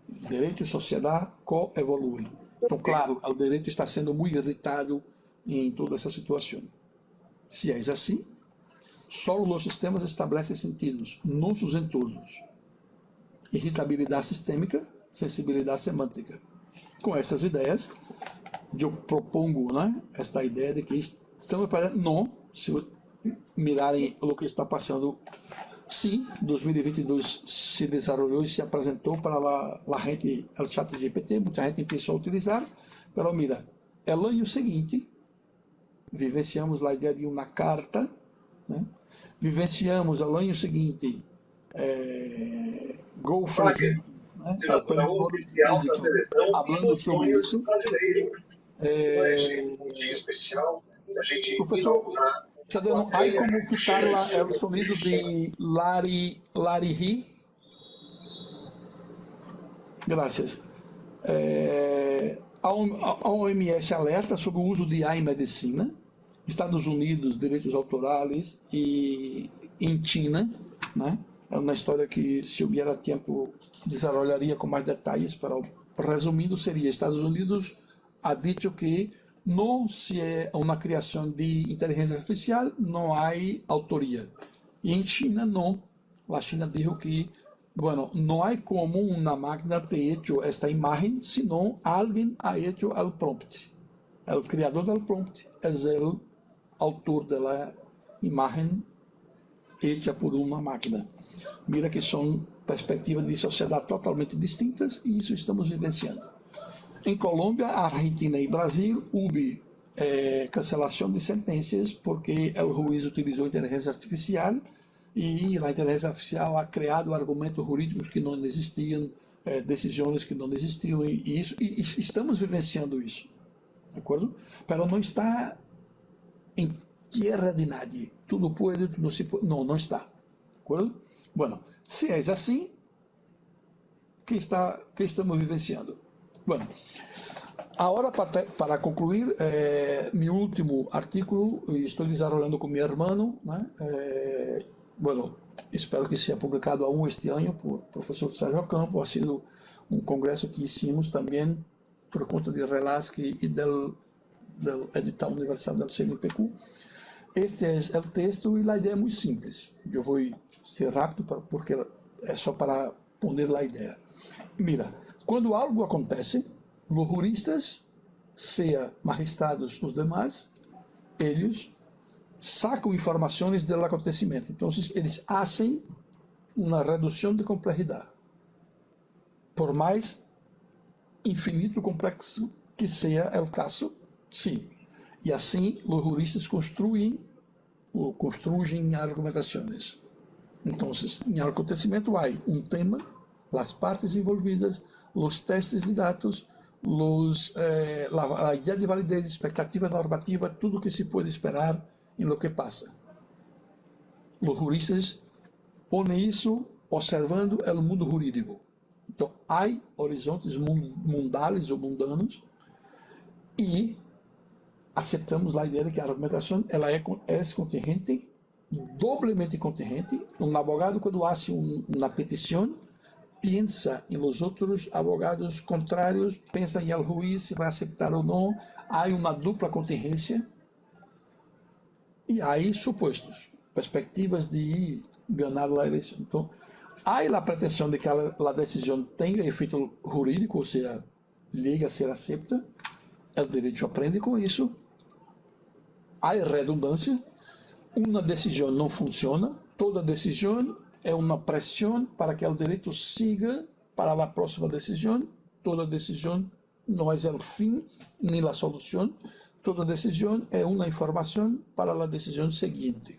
Direito e sociedade coevoluem. Então, claro, o direito está sendo muito irritado em toda essa situação. Se é assim, só os sistemas estabelecem sentidos, não seus entornos. Irritabilidade sistêmica, sensibilidade semântica. Com essas ideias, eu propongo, né, esta ideia de que estamos para não se mirarem o que está passando. Sim, 2022 se desenvolveu e se apresentou para a gente, o chat GPT, muita gente começou a utilizar, mas mira, é o ano seguinte, vivenciamos a ideia de uma carta, né? Vivenciamos o ano seguinte, Go Free, né? Falando sobre isso. Professor, hay como quitar el sonido de Larry. Gracias. A OMS alerta sobre o uso de IA em medicina. Estados Unidos, direitos autorais, e em China, né? É uma história que, se houver tempo, desenvolveria com mais detalhes, mas resumindo, seria: Estados Unidos ha dicho que não se é uma criação de inteligência artificial, não há autoria. E em China, não. A China disse que, bueno, não há como uma máquina ter hecho esta imagem, senão alguém ha hecho o prompt. O criador do prompt é o autor da imagem hecha por uma máquina. Mira que são perspectivas de sociedade totalmente distintas e isso estamos vivenciando. Em Colômbia, Argentina e Brasil, houve cancelação de sentenças porque o juiz utilizou inteligência artificial e a inteligência artificial ha criado argumentos jurídicos que não existiam, decisões que não existiam e estamos vivenciando isso, de acordo? Mas não está em terra de nadie. Tudo pode, tudo se pode. Não, não está, de acordo? Bueno, se é assim, que estamos vivenciando? Bueno, agora para concluir, meu último artículo, estou desenvolvendo com meu irmão, né? Bueno, espero que seja publicado aún este ano por professor Sérgio Campo. Ha sido um congresso que hicimos também por conta de Relaski e do edital Universidade do CNPq. Este é o texto e a ideia é muito simples. Eu vou ser rápido porque é só para poner a ideia. Mira, quando algo acontece, os juristas sea magistrados os demais, eles sacam informações do acontecimento. Então, eles fazem uma redução de complexidade. Por mais infinito complexo que seja o caso, sim. E assim, os juristas construem argumentações. Então, em acontecimento há um tema, as partes envolvidas, os testes de dados, a ideia de validez, expectativa normativa, tudo que se pode esperar em lo que passa. Os juristas põem isso observando o mundo jurídico. Então, há horizontes mundales ou mundanos e aceitamos a ideia de que a argumentação ela é contingente, doblemente contingente. Um advogado, quando faz uma petição, pensa em los outros advogados contrários, pensa em el juiz se vai aceitar ou não. Há uma dupla contingência e há supostos, perspectivas de ganhar a eleição. Então, há a pretensão de que a decisão tenha efeito jurídico, ou seja, liga a ser aceita. O direito aprende com isso. Há redundância. Uma decisão não funciona. Toda decisão é uma pressão para que o direito siga para a próxima decisão. Toda decisão não é o fim nem a solução. Toda decisão é uma informação para a decisão seguinte.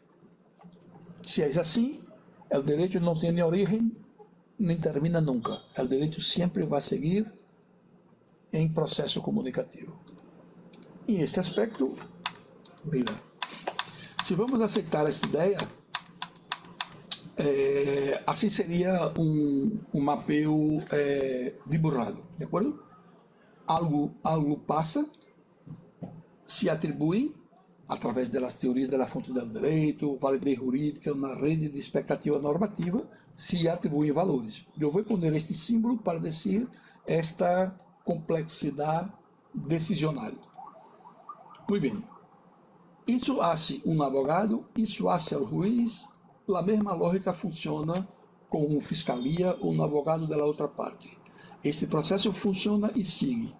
Se é assim, o direito não tem origem nem termina nunca. O direito sempre vai seguir em processo comunicativo. Em este aspecto, mira, se vamos aceitar esta ideia, assim seria um mapeio diburrado, de acordo? Algo passa, se atribui, através das teorias da fonte do direito, validez jurídica, uma rede de expectativa normativa, se atribuem valores. Eu vou pôr este símbolo para dizer esta complexidade decisional. Muito bem. Isso hace um advogado, isso hace o juiz, a mesma lógica funciona com uma fiscalia ou um advogado da outra parte. Este processo funciona e sigue.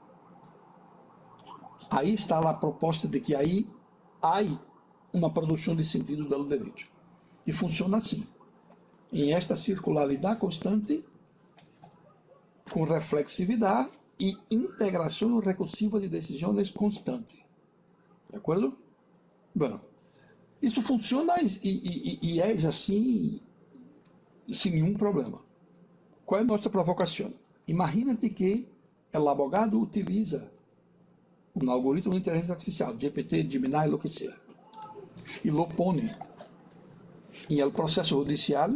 Aí está a proposta de que aí há uma produção de sentido do direito. E funciona assim. Em esta circularidade constante, com reflexividade e integração recursiva de decisões constante. De acordo? Bom, isso funciona e é assim sem nenhum problema. Qual é a nossa provocação? Imagina-te que o advogado utiliza um algoritmo de inteligência artificial, GPT, Gemini, lo que seja, e lo põe em el processo judicial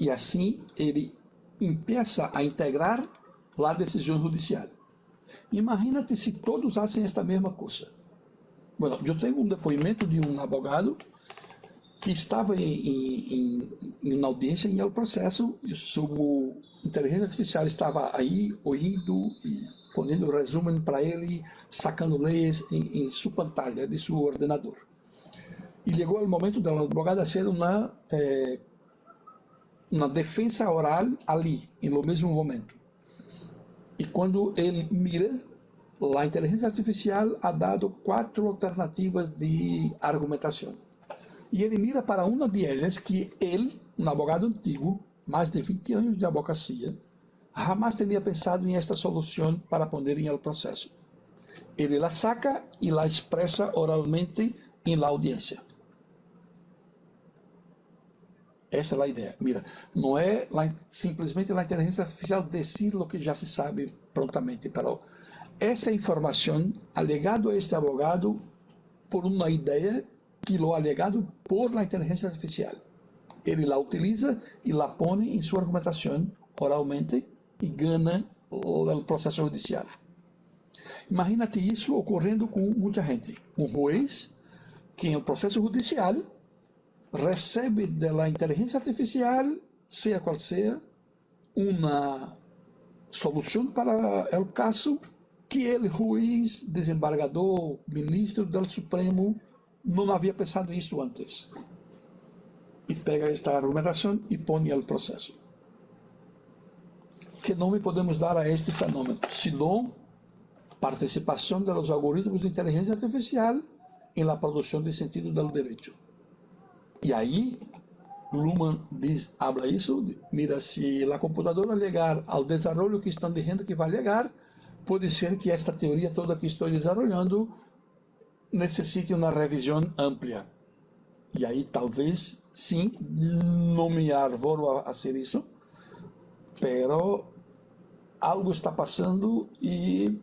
e assim ele empieza a integrar a decisão judicial. Imagina-te se todos fazem esta mesma coisa. Bueno, eu tenho um depoimento de um advogado que estava em uma audiência em el processo e sua inteligência artificial estava aí ouvindo e ponendo resumo para ele, sacando leis em sua pantalla de seu ordenador. E chegou o momento do advogado fazer uma defesa oral ali, no mesmo momento. E quando ele mira, a inteligência artificial ha dado 4 alternativas de argumentação. E ele mira para uma delas que ele, um advogado antigo, mais de 20 anos de advocacia, jamais tinha pensado em esta solução para poner em el processo. Ele la saca e la expressa oralmente em la audiência. Essa é a ideia. Mira, não é simplesmente a inteligência artificial decir o que já se sabe prontamente, pero essa informação alegado a este abogado por uma ideia que lo alegado por la inteligência artificial. Ele la utiliza e la põe em sua argumentação oralmente e ganha o processo judicial. Imagina-te isso ocorrendo com muita gente. Um juiz que em el processo judicial recebe da inteligência artificial, seja qual seja, uma solução para o caso que o juiz, desembargador, ministro do Supremo não havia pensado nisso antes. E pega esta argumentação e põe o processo. Que nome podemos dar a este fenômeno? Senão participación de los algoritmos de inteligencia artificial en la producción de sentido del derecho. Y ahí Luhmann habla eso, mira, si la computadora llegar al desarrollo que están diciendo que va a llegar, puede ser que esta teoría toda que estoy desarrollando necesite una revisión amplia. Y ahí tal vez, sí, no me arvoro a hacer eso, pero algo está pasando y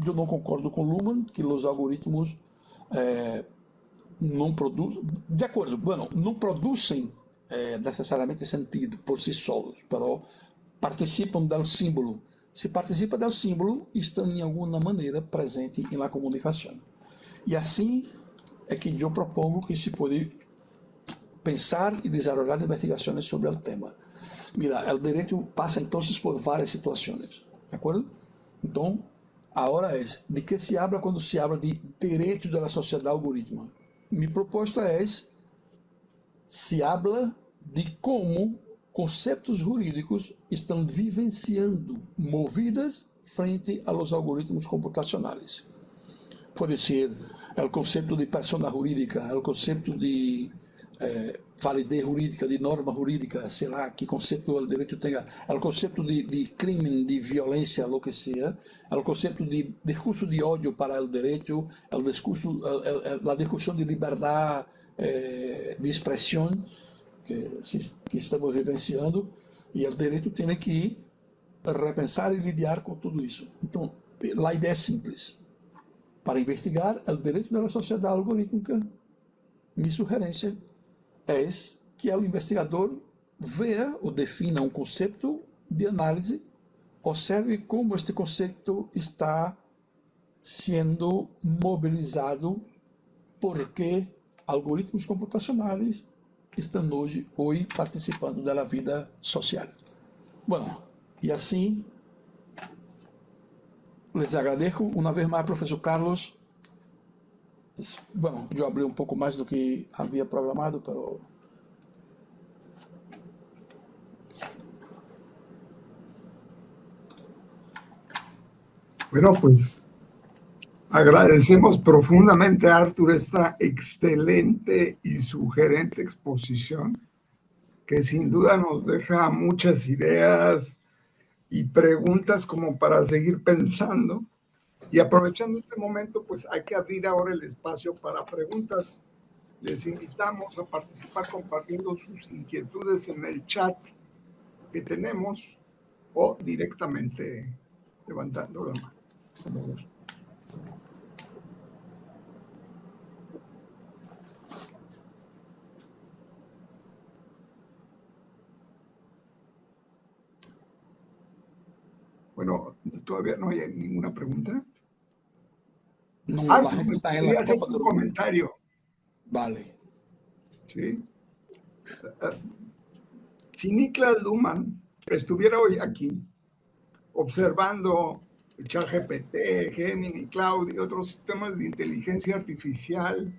yo no concordo con Luhmann que los algoritmos não produzem, de acordo, bueno, não produzem necessariamente sentido por si solos, mas participam do símbolo. Se participa do símbolo, estão em alguma maneira presente na comunicação. E assim é que eu propongo que se pode pensar e desenvolver investigações sobre o tema. Mira, o direito passa então por várias situações, de acordo? Então, agora é de que se habla quando se habla de direitos da sociedade algoritmo. Minha proposta é se habla de como conceitos jurídicos estão vivenciando movidas frente a los algoritmos computacionais. Pode ser o conceito de persona jurídica, o conceito de validez jurídica, de norma jurídica, sei lá que conceito o direito tenha, o conceito de crime, de violência, o que seja, o conceito de discurso de ódio para o direito, o discurso, a discussão de liberdade de expressão que estamos vivenciando, e o direito tem que repensar e lidiar com tudo isso. Então, a ideia é simples. Para investigar o direito da sociedade algorítmica, minha sugerência é que o investigador veja ou defina um conceito de análise, observe como este conceito está sendo mobilizado, porque algoritmos computacionais estão hoje participando da vida social. Bom, e assim, les agradeço uma vez mais, professor Carlos. Bueno, eu abri um pouco mais do que havia programado, pero Bueno, pues agradecemos profundamente a Arthur esta excelente y sugerente exposición, que sin duda nos deja muchas ideas y preguntas como para seguir pensando. Y aprovechando este momento, pues hay que abrir ahora el espacio para preguntas. Les invitamos a participar compartiendo sus inquietudes en el chat que tenemos o directamente levantando la mano, como gusto. Bueno, todavía no hay ninguna pregunta. No, Arthur, ¿me podría hacer un comentario? Vale. Sí. Si Niklas Luhmann estuviera hoy aquí observando ChatGPT, Gemini, Cloud y otros sistemas de inteligencia artificial,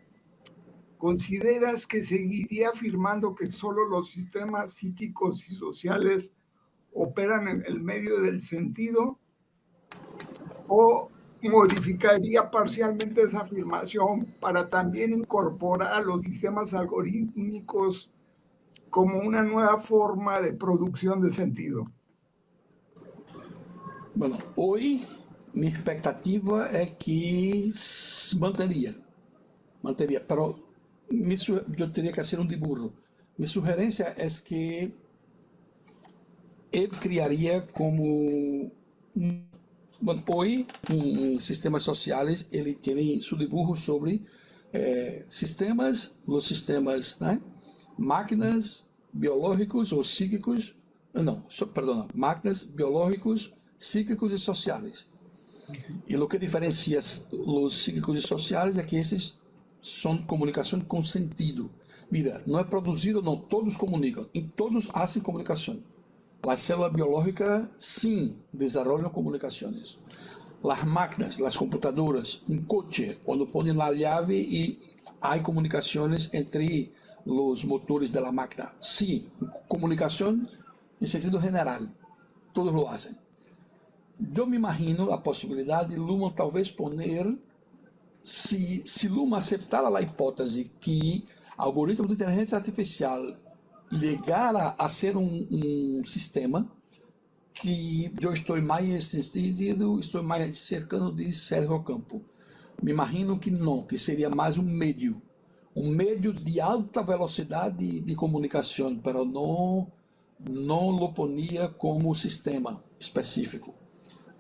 ¿consideras que seguiría afirmando que solo los sistemas psíquicos y sociales operan en el medio del sentido? ¿O modificaría parcialmente esa afirmación para también incorporar a los sistemas algorítmicos como una nueva forma de producción de sentido? Bueno, hoje minha expectativa é que manteria, pero eu teria que ser um de burro. Minha sugerência é que ele criaria como bueno, hoje em sistemas sociais ele tem seu dibujo sobre sistemas, os sistemas, né? Máquinas biológicos ou psíquicos, não, perdão, máquinas biológicos, psíquicos e sociais. E o que diferencia os psíquicos e sociais é que esses são comunicação com sentido. Mira, não é produzido, não, todos comunicam, e todos fazem comunicação. As células biológicas, sim, desenvolvem comunicações. As máquinas, as computadoras, um coche, onde põem a chave e há comunicações entre os motores da máquina. Sim, comunicação em sentido geral, todos lo fazem. Eu me imagino a possibilidade de Luhmann talvez poner, se Luhmann aceptar a hipótese que algoritmo de inteligência artificial chegar a ser um sistema que eu estou mais entendido, estou mais cercano de Sérgio Campo. Me imagino que não, que seria mais um meio de alta velocidade de comunicação, mas não lo ponia como sistema específico.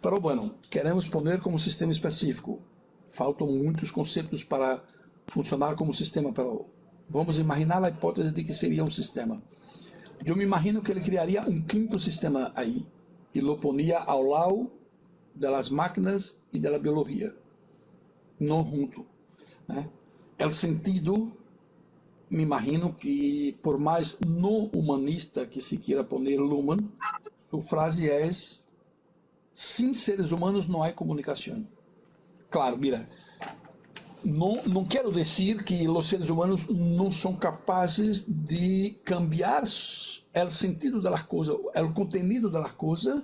Pero bueno, queremos poner como sistema específico. Faltam muitos conceitos para funcionar como sistema, pero vamos imaginar a hipótese de que seria um sistema. Eu me imagino que ele criaria um quinto sistema aí e lo ponia ao lado das máquinas e da biologia, não junto, né? O sentido, me imagino que por mais não humanista que se queira poner Luhmann, sua frase é: sem seres humanos não há comunicação. Claro, mira, não quero dizer que os seres humanos não são capazes de cambiar o sentido das coisas, o contenido das coisas,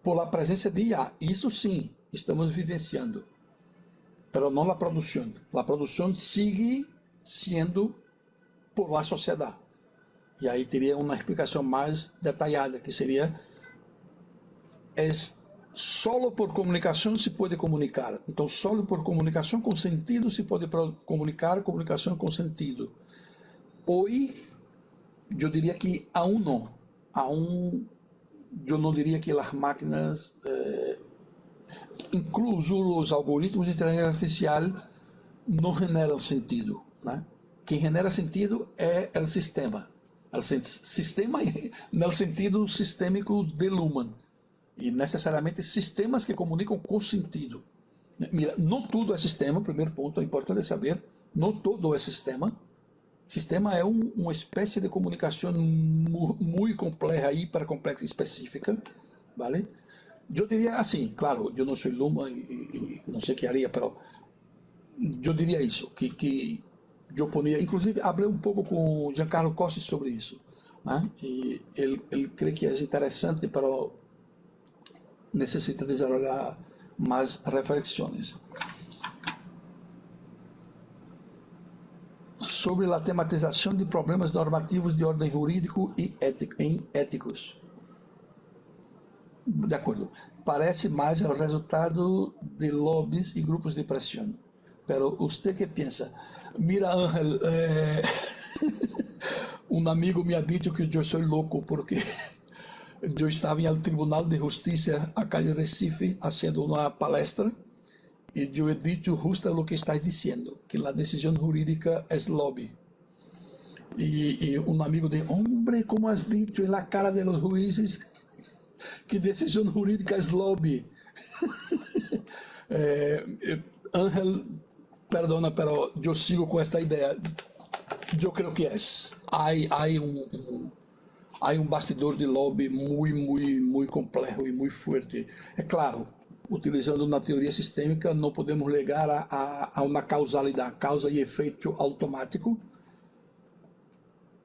por a presença de IA. Isso sim, estamos vivenciando. Mas não a produção. A produção sigue sendo por la sociedade. E aí teria uma explicação mais detalhada, que seria: solo por comunicação se pode comunicar. Então, solo por comunicação com sentido se pode comunicar comunicação com sentido. Hoje, eu diria que aún não. Eu não diria que as máquinas, incluso os algoritmos de inteligência artificial, não generam sentido, né? Quem genera sentido é o sistema. O sistema no sentido sistêmico de Luhmann. E necessariamente sistemas que comunicam com sentido. Mira, não tudo é sistema, primeiro ponto, é importante saber, não todo é sistema. Sistema é uma espécie de comunicação muito complexa, hipercomplexa e específica, vale? Eu diria assim, claro, eu não sou Luhmann e não sei o que haria, mas eu diria isso, que eu ponia, inclusive, falei um pouco com Giancarlo Costi sobre isso, né? E ele crê que é interessante, mas necessita desenvolver mais reflexões. Sobre a tematização de problemas normativos de ordem jurídico e éticos. De acordo. Parece mais o resultado de lobbies e grupos de pressão. Pero você que pensa? Mira, Ángel, um amigo me ha dicho que eu sou louco porque eu estava no Tribunal de Justiça acá de Recife fazendo uma palestra e eu he dicho justo o que estás dizendo, que a decisão jurídica é lobby. E um amigo de, hombre, como has dicho en la cara de los juízes que decisão jurídica é lobby? Ángel, perdona, pero eu sigo com esta ideia. Eu creio que é. Há um bastidor de lobby muito complexo e muito forte. É claro, utilizando na teoria sistêmica, não podemos ligar a uma causalidade, causa e efeito automático,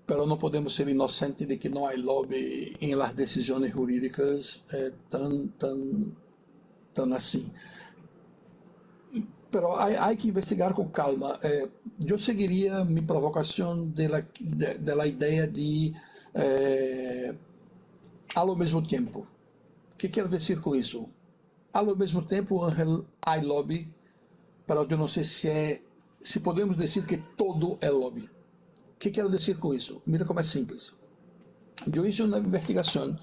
mas não podemos ser inocentes de que não há lobby em las decisões jurídicas tão assim. Mas há que investigar com calma. Eu seguiria minha provocação da ideia de ao mesmo tempo. O que quero dizer com isso? Ao mesmo tempo, Ángel, há lobby, mas eu não sei se podemos dizer que todo é lobby. O que quero dizer com isso? Mira como é simples. Eu fiz uma investigação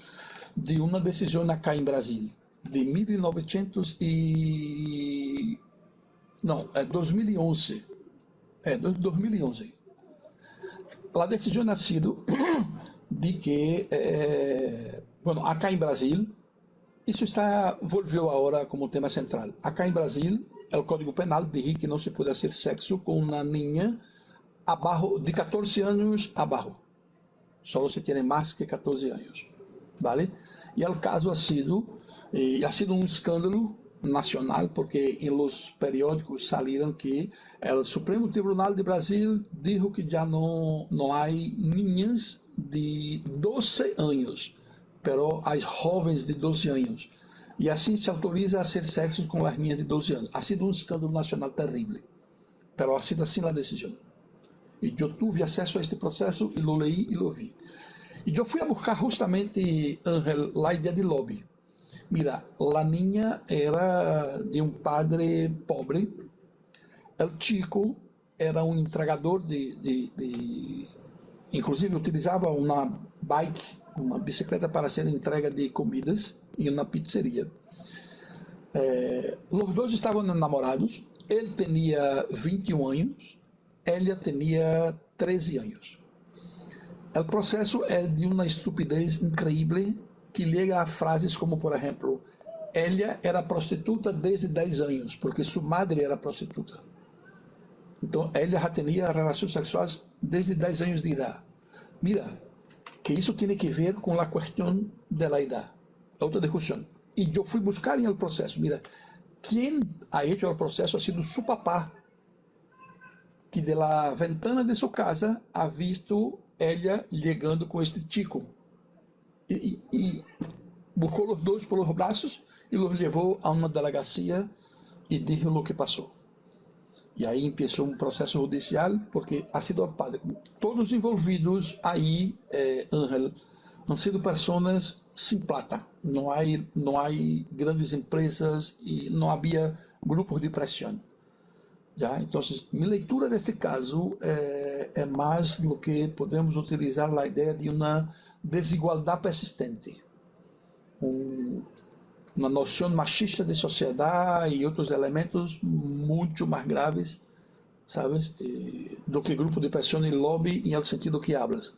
de uma decisão acá em Brasil, de 2011. 2011. A decisão ha sido de que, acá em Brasil, isso volviu agora como tema central. Acá em Brasil, o Código Penal diz que não se pode fazer sexo com uma niña de 14 anos abaixo. Só se tem mais que 14 anos. ¿Vale? E o caso ha sido um escândalo nacional, porque em los periódicos saíram que o Supremo Tribunal de Brasil dijo que já não há niñas de 12 anos, pero há jovens de 12 anos. Y así se autoriza a hacer sexo con las niñas de 12 años. Ha sido un escándalo nacional terrible, pero ha sido así la decisión. Y yo tuve acceso a este proceso y lo leí y lo vi. Y yo fui a buscar justamente, Ángel, la idea de lobby. Mira, la niña era de un padre pobre, el chico era un entregador inclusive utilizaba una bike, una bicicleta para hacer entrega de comidas en una pizzería. Los dos estaban enamorados, él tenía 21 años, ella tenía 13 años. El proceso es de una estupidez increíble que llega a frases como, por ejemplo, ella era prostituta desde 10 años, porque su madre era prostituta. Então, ela já tinha relações sexuais desde 10 anos de idade. Mira, que isso tem que ver com a questão da idade. Outra discussão. E eu fui buscar em el processo. Mira, quem ha hecho o processo ha sido su papá, que de la ventana de sua casa ha visto ela chegando com este chico. E buscou os dois pelos braços e os levou a uma delegacia e disse o que passou. E aí começou um processo judicial, porque ha sido todos os envolvidos aí, Ángel, han sido pessoas sem plata. Não há grandes empresas e não havia grupos de pressão. Já? Então, minha leitura deste caso é mais do que podemos utilizar a ideia de uma desigualdade persistente. Uma noção machista de sociedade e outros elementos muito mais graves, sabes, do que grupo de pressão e lobby em el sentido que hablas.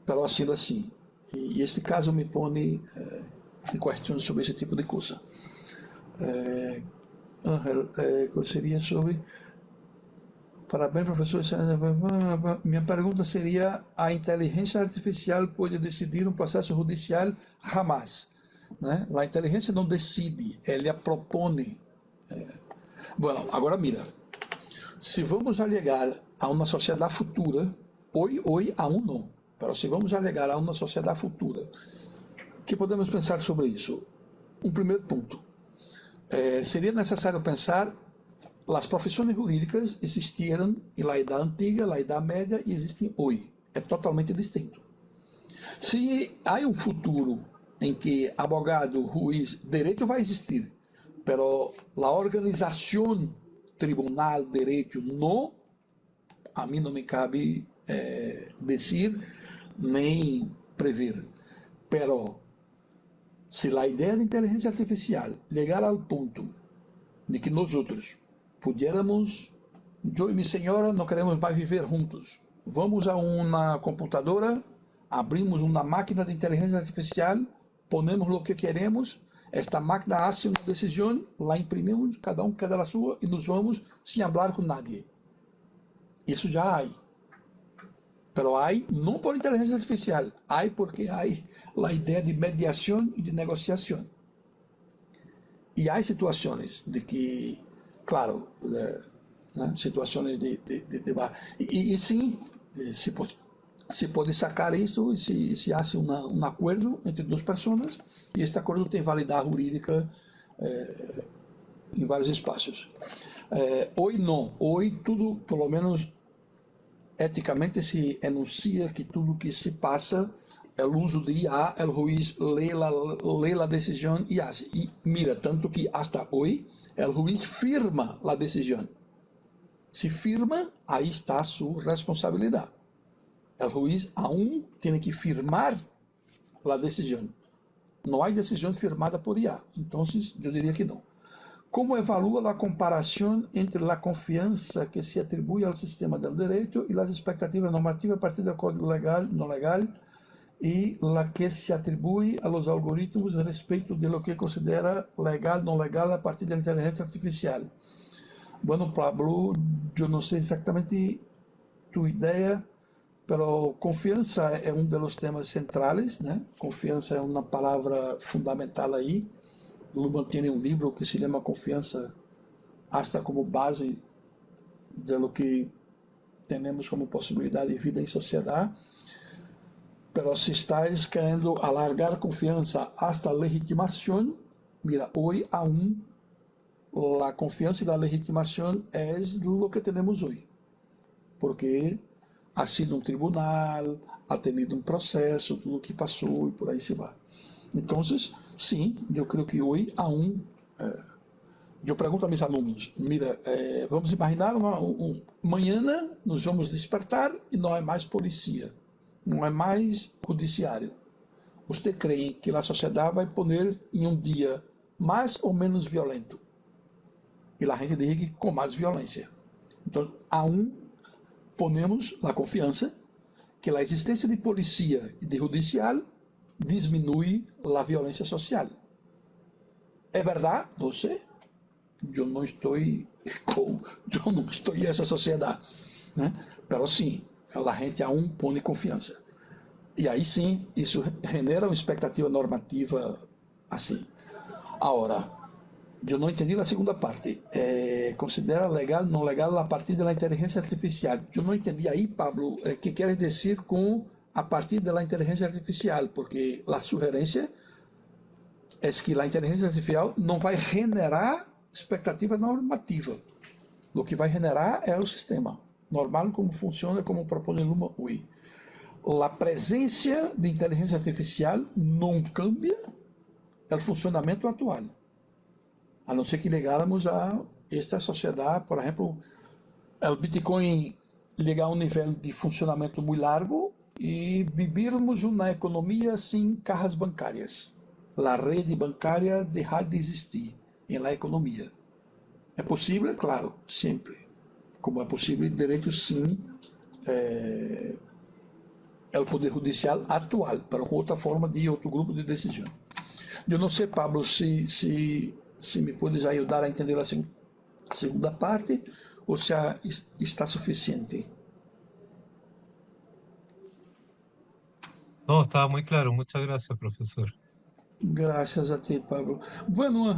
Pero ha sido assim. E este caso me põe em questão sobre esse tipo de coisa. Ángel, que seria sobre... Parabéns, professor. Minha pergunta seria: a inteligência artificial pode decidir um processo judicial? Jamais. Né? A inteligência não decide, ela propõe. Bueno, agora mira, se vamos chegar a uma sociedade futura, hoje aún não, mas se vamos chegar a uma sociedade futura, que podemos pensar sobre isso? Um primeiro ponto, seria necessário pensar as profissões jurídicas existiram na Idade Antiga, na Idade Média e existem hoje. É totalmente distinto. Se há um futuro em que abogado, juiz, direito vai existir, pero a organização tribunal, direito, não, a mim não me cabe dizer nem prever. Pero se a ideia de inteligência artificial chegar ao ponto de que nós outros pudiéramos, eu e minha senhora não queremos mais viver juntos, vamos a uma computadora, abrimos uma máquina de inteligência artificial, ponemos o que queremos, esta máquina faz uma decisão, la imprimimos, cada um queda a sua e nos vamos sem falar com nadie. Isso já há. Pero há não por inteligência artificial, há porque há a ideia de mediação e de negociação. E há situações de que, claro, situações de e sim, se pode sacar isso e se hace um acordo entre duas pessoas, e este acordo tem validade jurídica em vários espaços. Hoje não, hoje tudo, pelo menos eticamente, se enuncia que tudo que se passa é o uso de IA, o juiz lê a decisão e hace. E mira, tanto que hasta hoje o juiz firma a decisão. Se firma, aí está a sua responsabilidade. O juiz aún tem que firmar a decisão. Não há decisão firmada por IA. Então, eu diria que não. Como evalua a comparação entre a confiança que se atribui ao sistema do direito e as expectativas normativas a partir do código legal, não legal, e a que se atribui aos algoritmos a respeito de lo que considera legal, não legal a partir da inteligência artificial? Bueno, Pablo, eu não sei exatamente tu ideia, pero confiança é um dos temas centrais, né? Confiança é uma palavra fundamental aí. Luhmann tem um livro que se chama Confiança, hasta como base de lo que temos como possibilidade de vida em sociedade. Pero se estás querendo alargar confiança hasta legitimação, mira, hoy aún la confianza y la legitimación es lo que tenemos hoy, porque ha sido un tribunal, ha tenido un proceso, tudo que passou e por aí se vai. Então, sim, eu creio que hoje aún, eu pergunto a meus alunos, mira, vamos imaginar amanhã nos vamos despertar e não é mais polícia, não é mais judiciário. Você crê que a sociedade vai poner em um dia mais ou menos violento? E a gente diz que com mais violência. Então, aún ponemos a confiança que a existência de polícia e de judicial diminui a violência social. É verdade? Não sei. Eu não estou nessa sociedade, né? Mas sim, a gente aún põe confiança. E aí sim, isso genera uma expectativa normativa assim. Agora, eu não entendi a segunda parte. Considera legal, não legal a partir da inteligência artificial. Eu não entendi aí, Pablo, o que queres dizer com a partir da inteligência artificial, porque a sugerência é que a inteligência artificial não vai generar expectativa normativa. O que vai generar é o sistema normal, como funciona, como propõe Luma hoje. A presença de inteligência artificial não cambia o funcionamento atual. A não ser que ligáramos a esta sociedade, por exemplo, o Bitcoin ligar a um nível de funcionamento muito largo e vivirmos uma economia sem cajas bancárias. A rede bancária deixar de existir na economia. É possível? Claro, sempre. Como é possível, direito sim, o Poder Judicial atual, para outra forma de outro grupo de decisão. Eu não sei, Pablo, se me podes ajudar a entender a segunda parte ou se está suficiente. No, estaba muy claro. Muchas gracias, profesor. Graças a ti, Pablo. Bueno,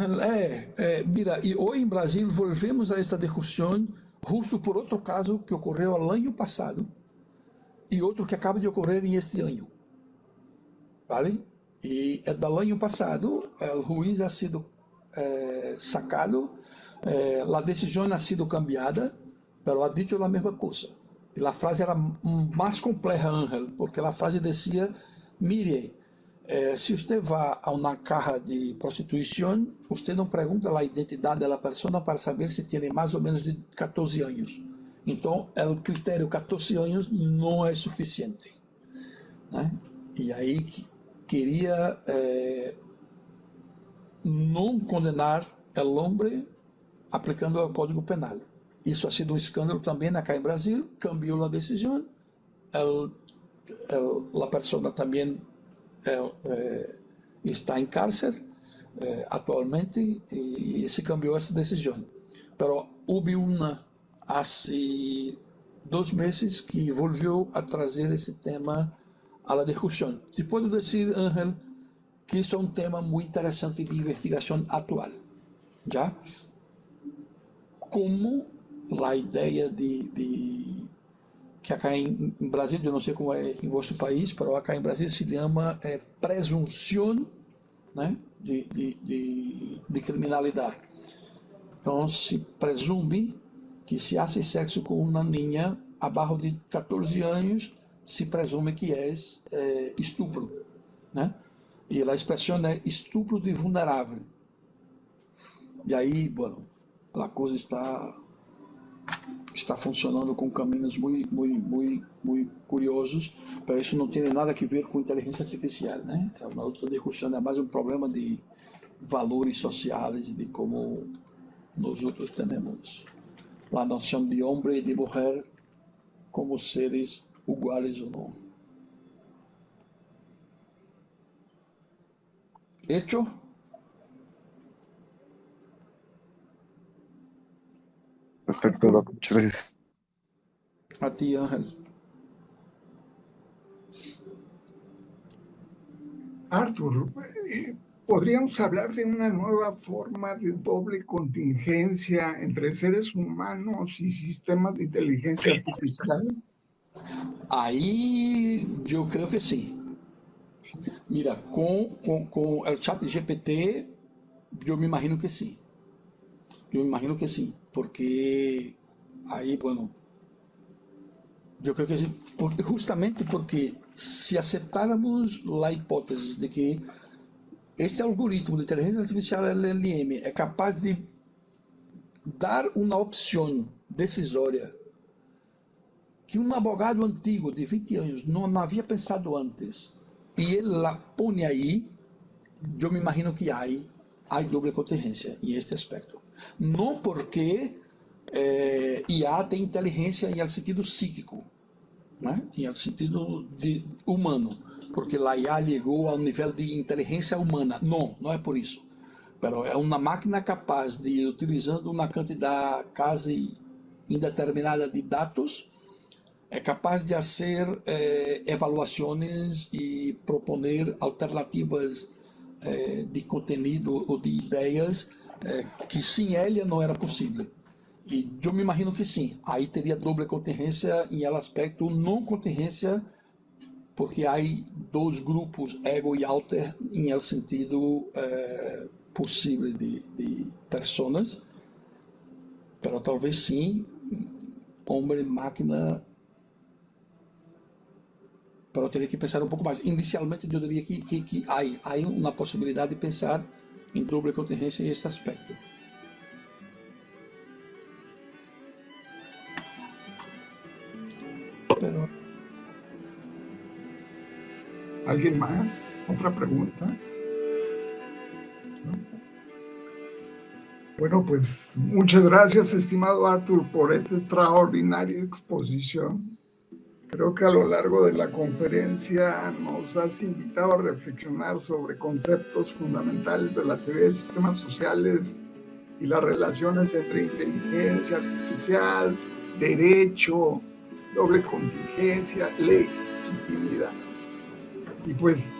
mira, e hoje em Brasil volvemos a esta discussão justo por outro caso que ocorreu ao ano passado e outro que acaba de ocorrer em este ano. ¿Vale? E do ano passado, o juiz ha sido sacado, a decisão ha sido cambiada, mas ha dicho a mesma coisa. E a frase era mais complexa, Ángel, porque a frase dizia: mire, se você vai a uma caja de prostituição, você não pergunta a identidade da pessoa para saber se tem mais ou menos de 14 anos. Então, o critério 14 anos não é suficiente, né? E aí queria não condenar o homem aplicando o Código Penal. Isso ha sido um escândalo também aqui em Brasil, cambiou a decisão, a pessoa também está em cárcere atualmente e se cambiou essa decisão. Mas houve uma há 2 meses que voltou a trazer esse tema à discussão. Te posso dizer, Ángel, que isso é um tema muito interessante de investigação atual. Já? Como a ideia de que acá em Brasil, eu não sei como é em vosso país, mas acá em Brasil se chama presunção, né, de criminalidade. Então, se presume que se hace sexo com uma menina abaixo de 14 anos, se presume que é estupro, né? E a expressão é estupro de vulnerável. E aí, bueno, a coisa está funcionando com caminhos muito curiosos, mas isso não tem nada a ver com inteligência artificial, né? É uma outra discussão, é mais um problema de valores sociais, de como nós outros temos a noção de homem e de mulher como seres iguais ou não. Hecho? Perfecto, Doc. Muchas gracias. A ti, Ángel. Arthur, podríamos hablar de una nueva forma de doble contingencia entre seres humanos y sistemas de inteligencia artificial. Aí eu creio que sim. Mira, com o chat GPT, Yo me imagino que sí. Yo me imagino que sí, porque ahí, bueno, yo creo que sí, justamente porque si aceptáramos la hipótesis de que este algoritmo de inteligencia artificial LLM es capaz de dar una opción decisória que um advogado antigo de 20 anos não havia pensado antes, e ele la pone aí, eu me imagino que há doble contingência em este aspecto. Não porque IA tem inteligência em sentido psíquico, né? Em sentido humano, porque a IA chegou ao nível de inteligência humana. Não, não é por isso. Pero é uma máquina capaz de, utilizando uma quantidade quase indeterminada de dados, é capaz de fazer evaluações e proponer alternativas de conteúdo ou de ideias que sem ela não era possível. E eu me imagino que sim, aí teria doble contingência em aspecto não contingência, porque há dois grupos, ego e alter, em sentido possível de pessoas, mas talvez sim, homem e máquina. Pero eu teria que pensar um pouco mais. Inicialmente, eu diria que há uma possibilidade de pensar em doble contingência em este aspecto. Pero... ¿Alguien más? ¿Otra pregunta? Bueno, pues muchas gracias, estimado Arthur, por esta extraordinaria exposición. Creo que a lo largo de la conferencia nos has invitado a reflexionar sobre conceptos fundamentales de la teoría de sistemas sociales y las relaciones entre inteligencia artificial, derecho, doble contingencia, legitimidad. Y pues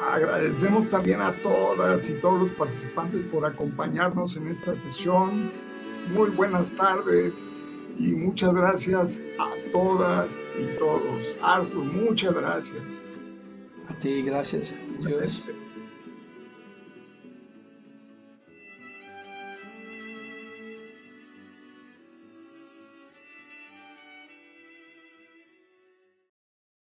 agradecemos también a todas y todos los participantes por acompañarnos en esta sesión. Muy buenas tardes. Y muchas gracias a todas y todos. Arthur, muchas gracias. A ti, gracias. Dios.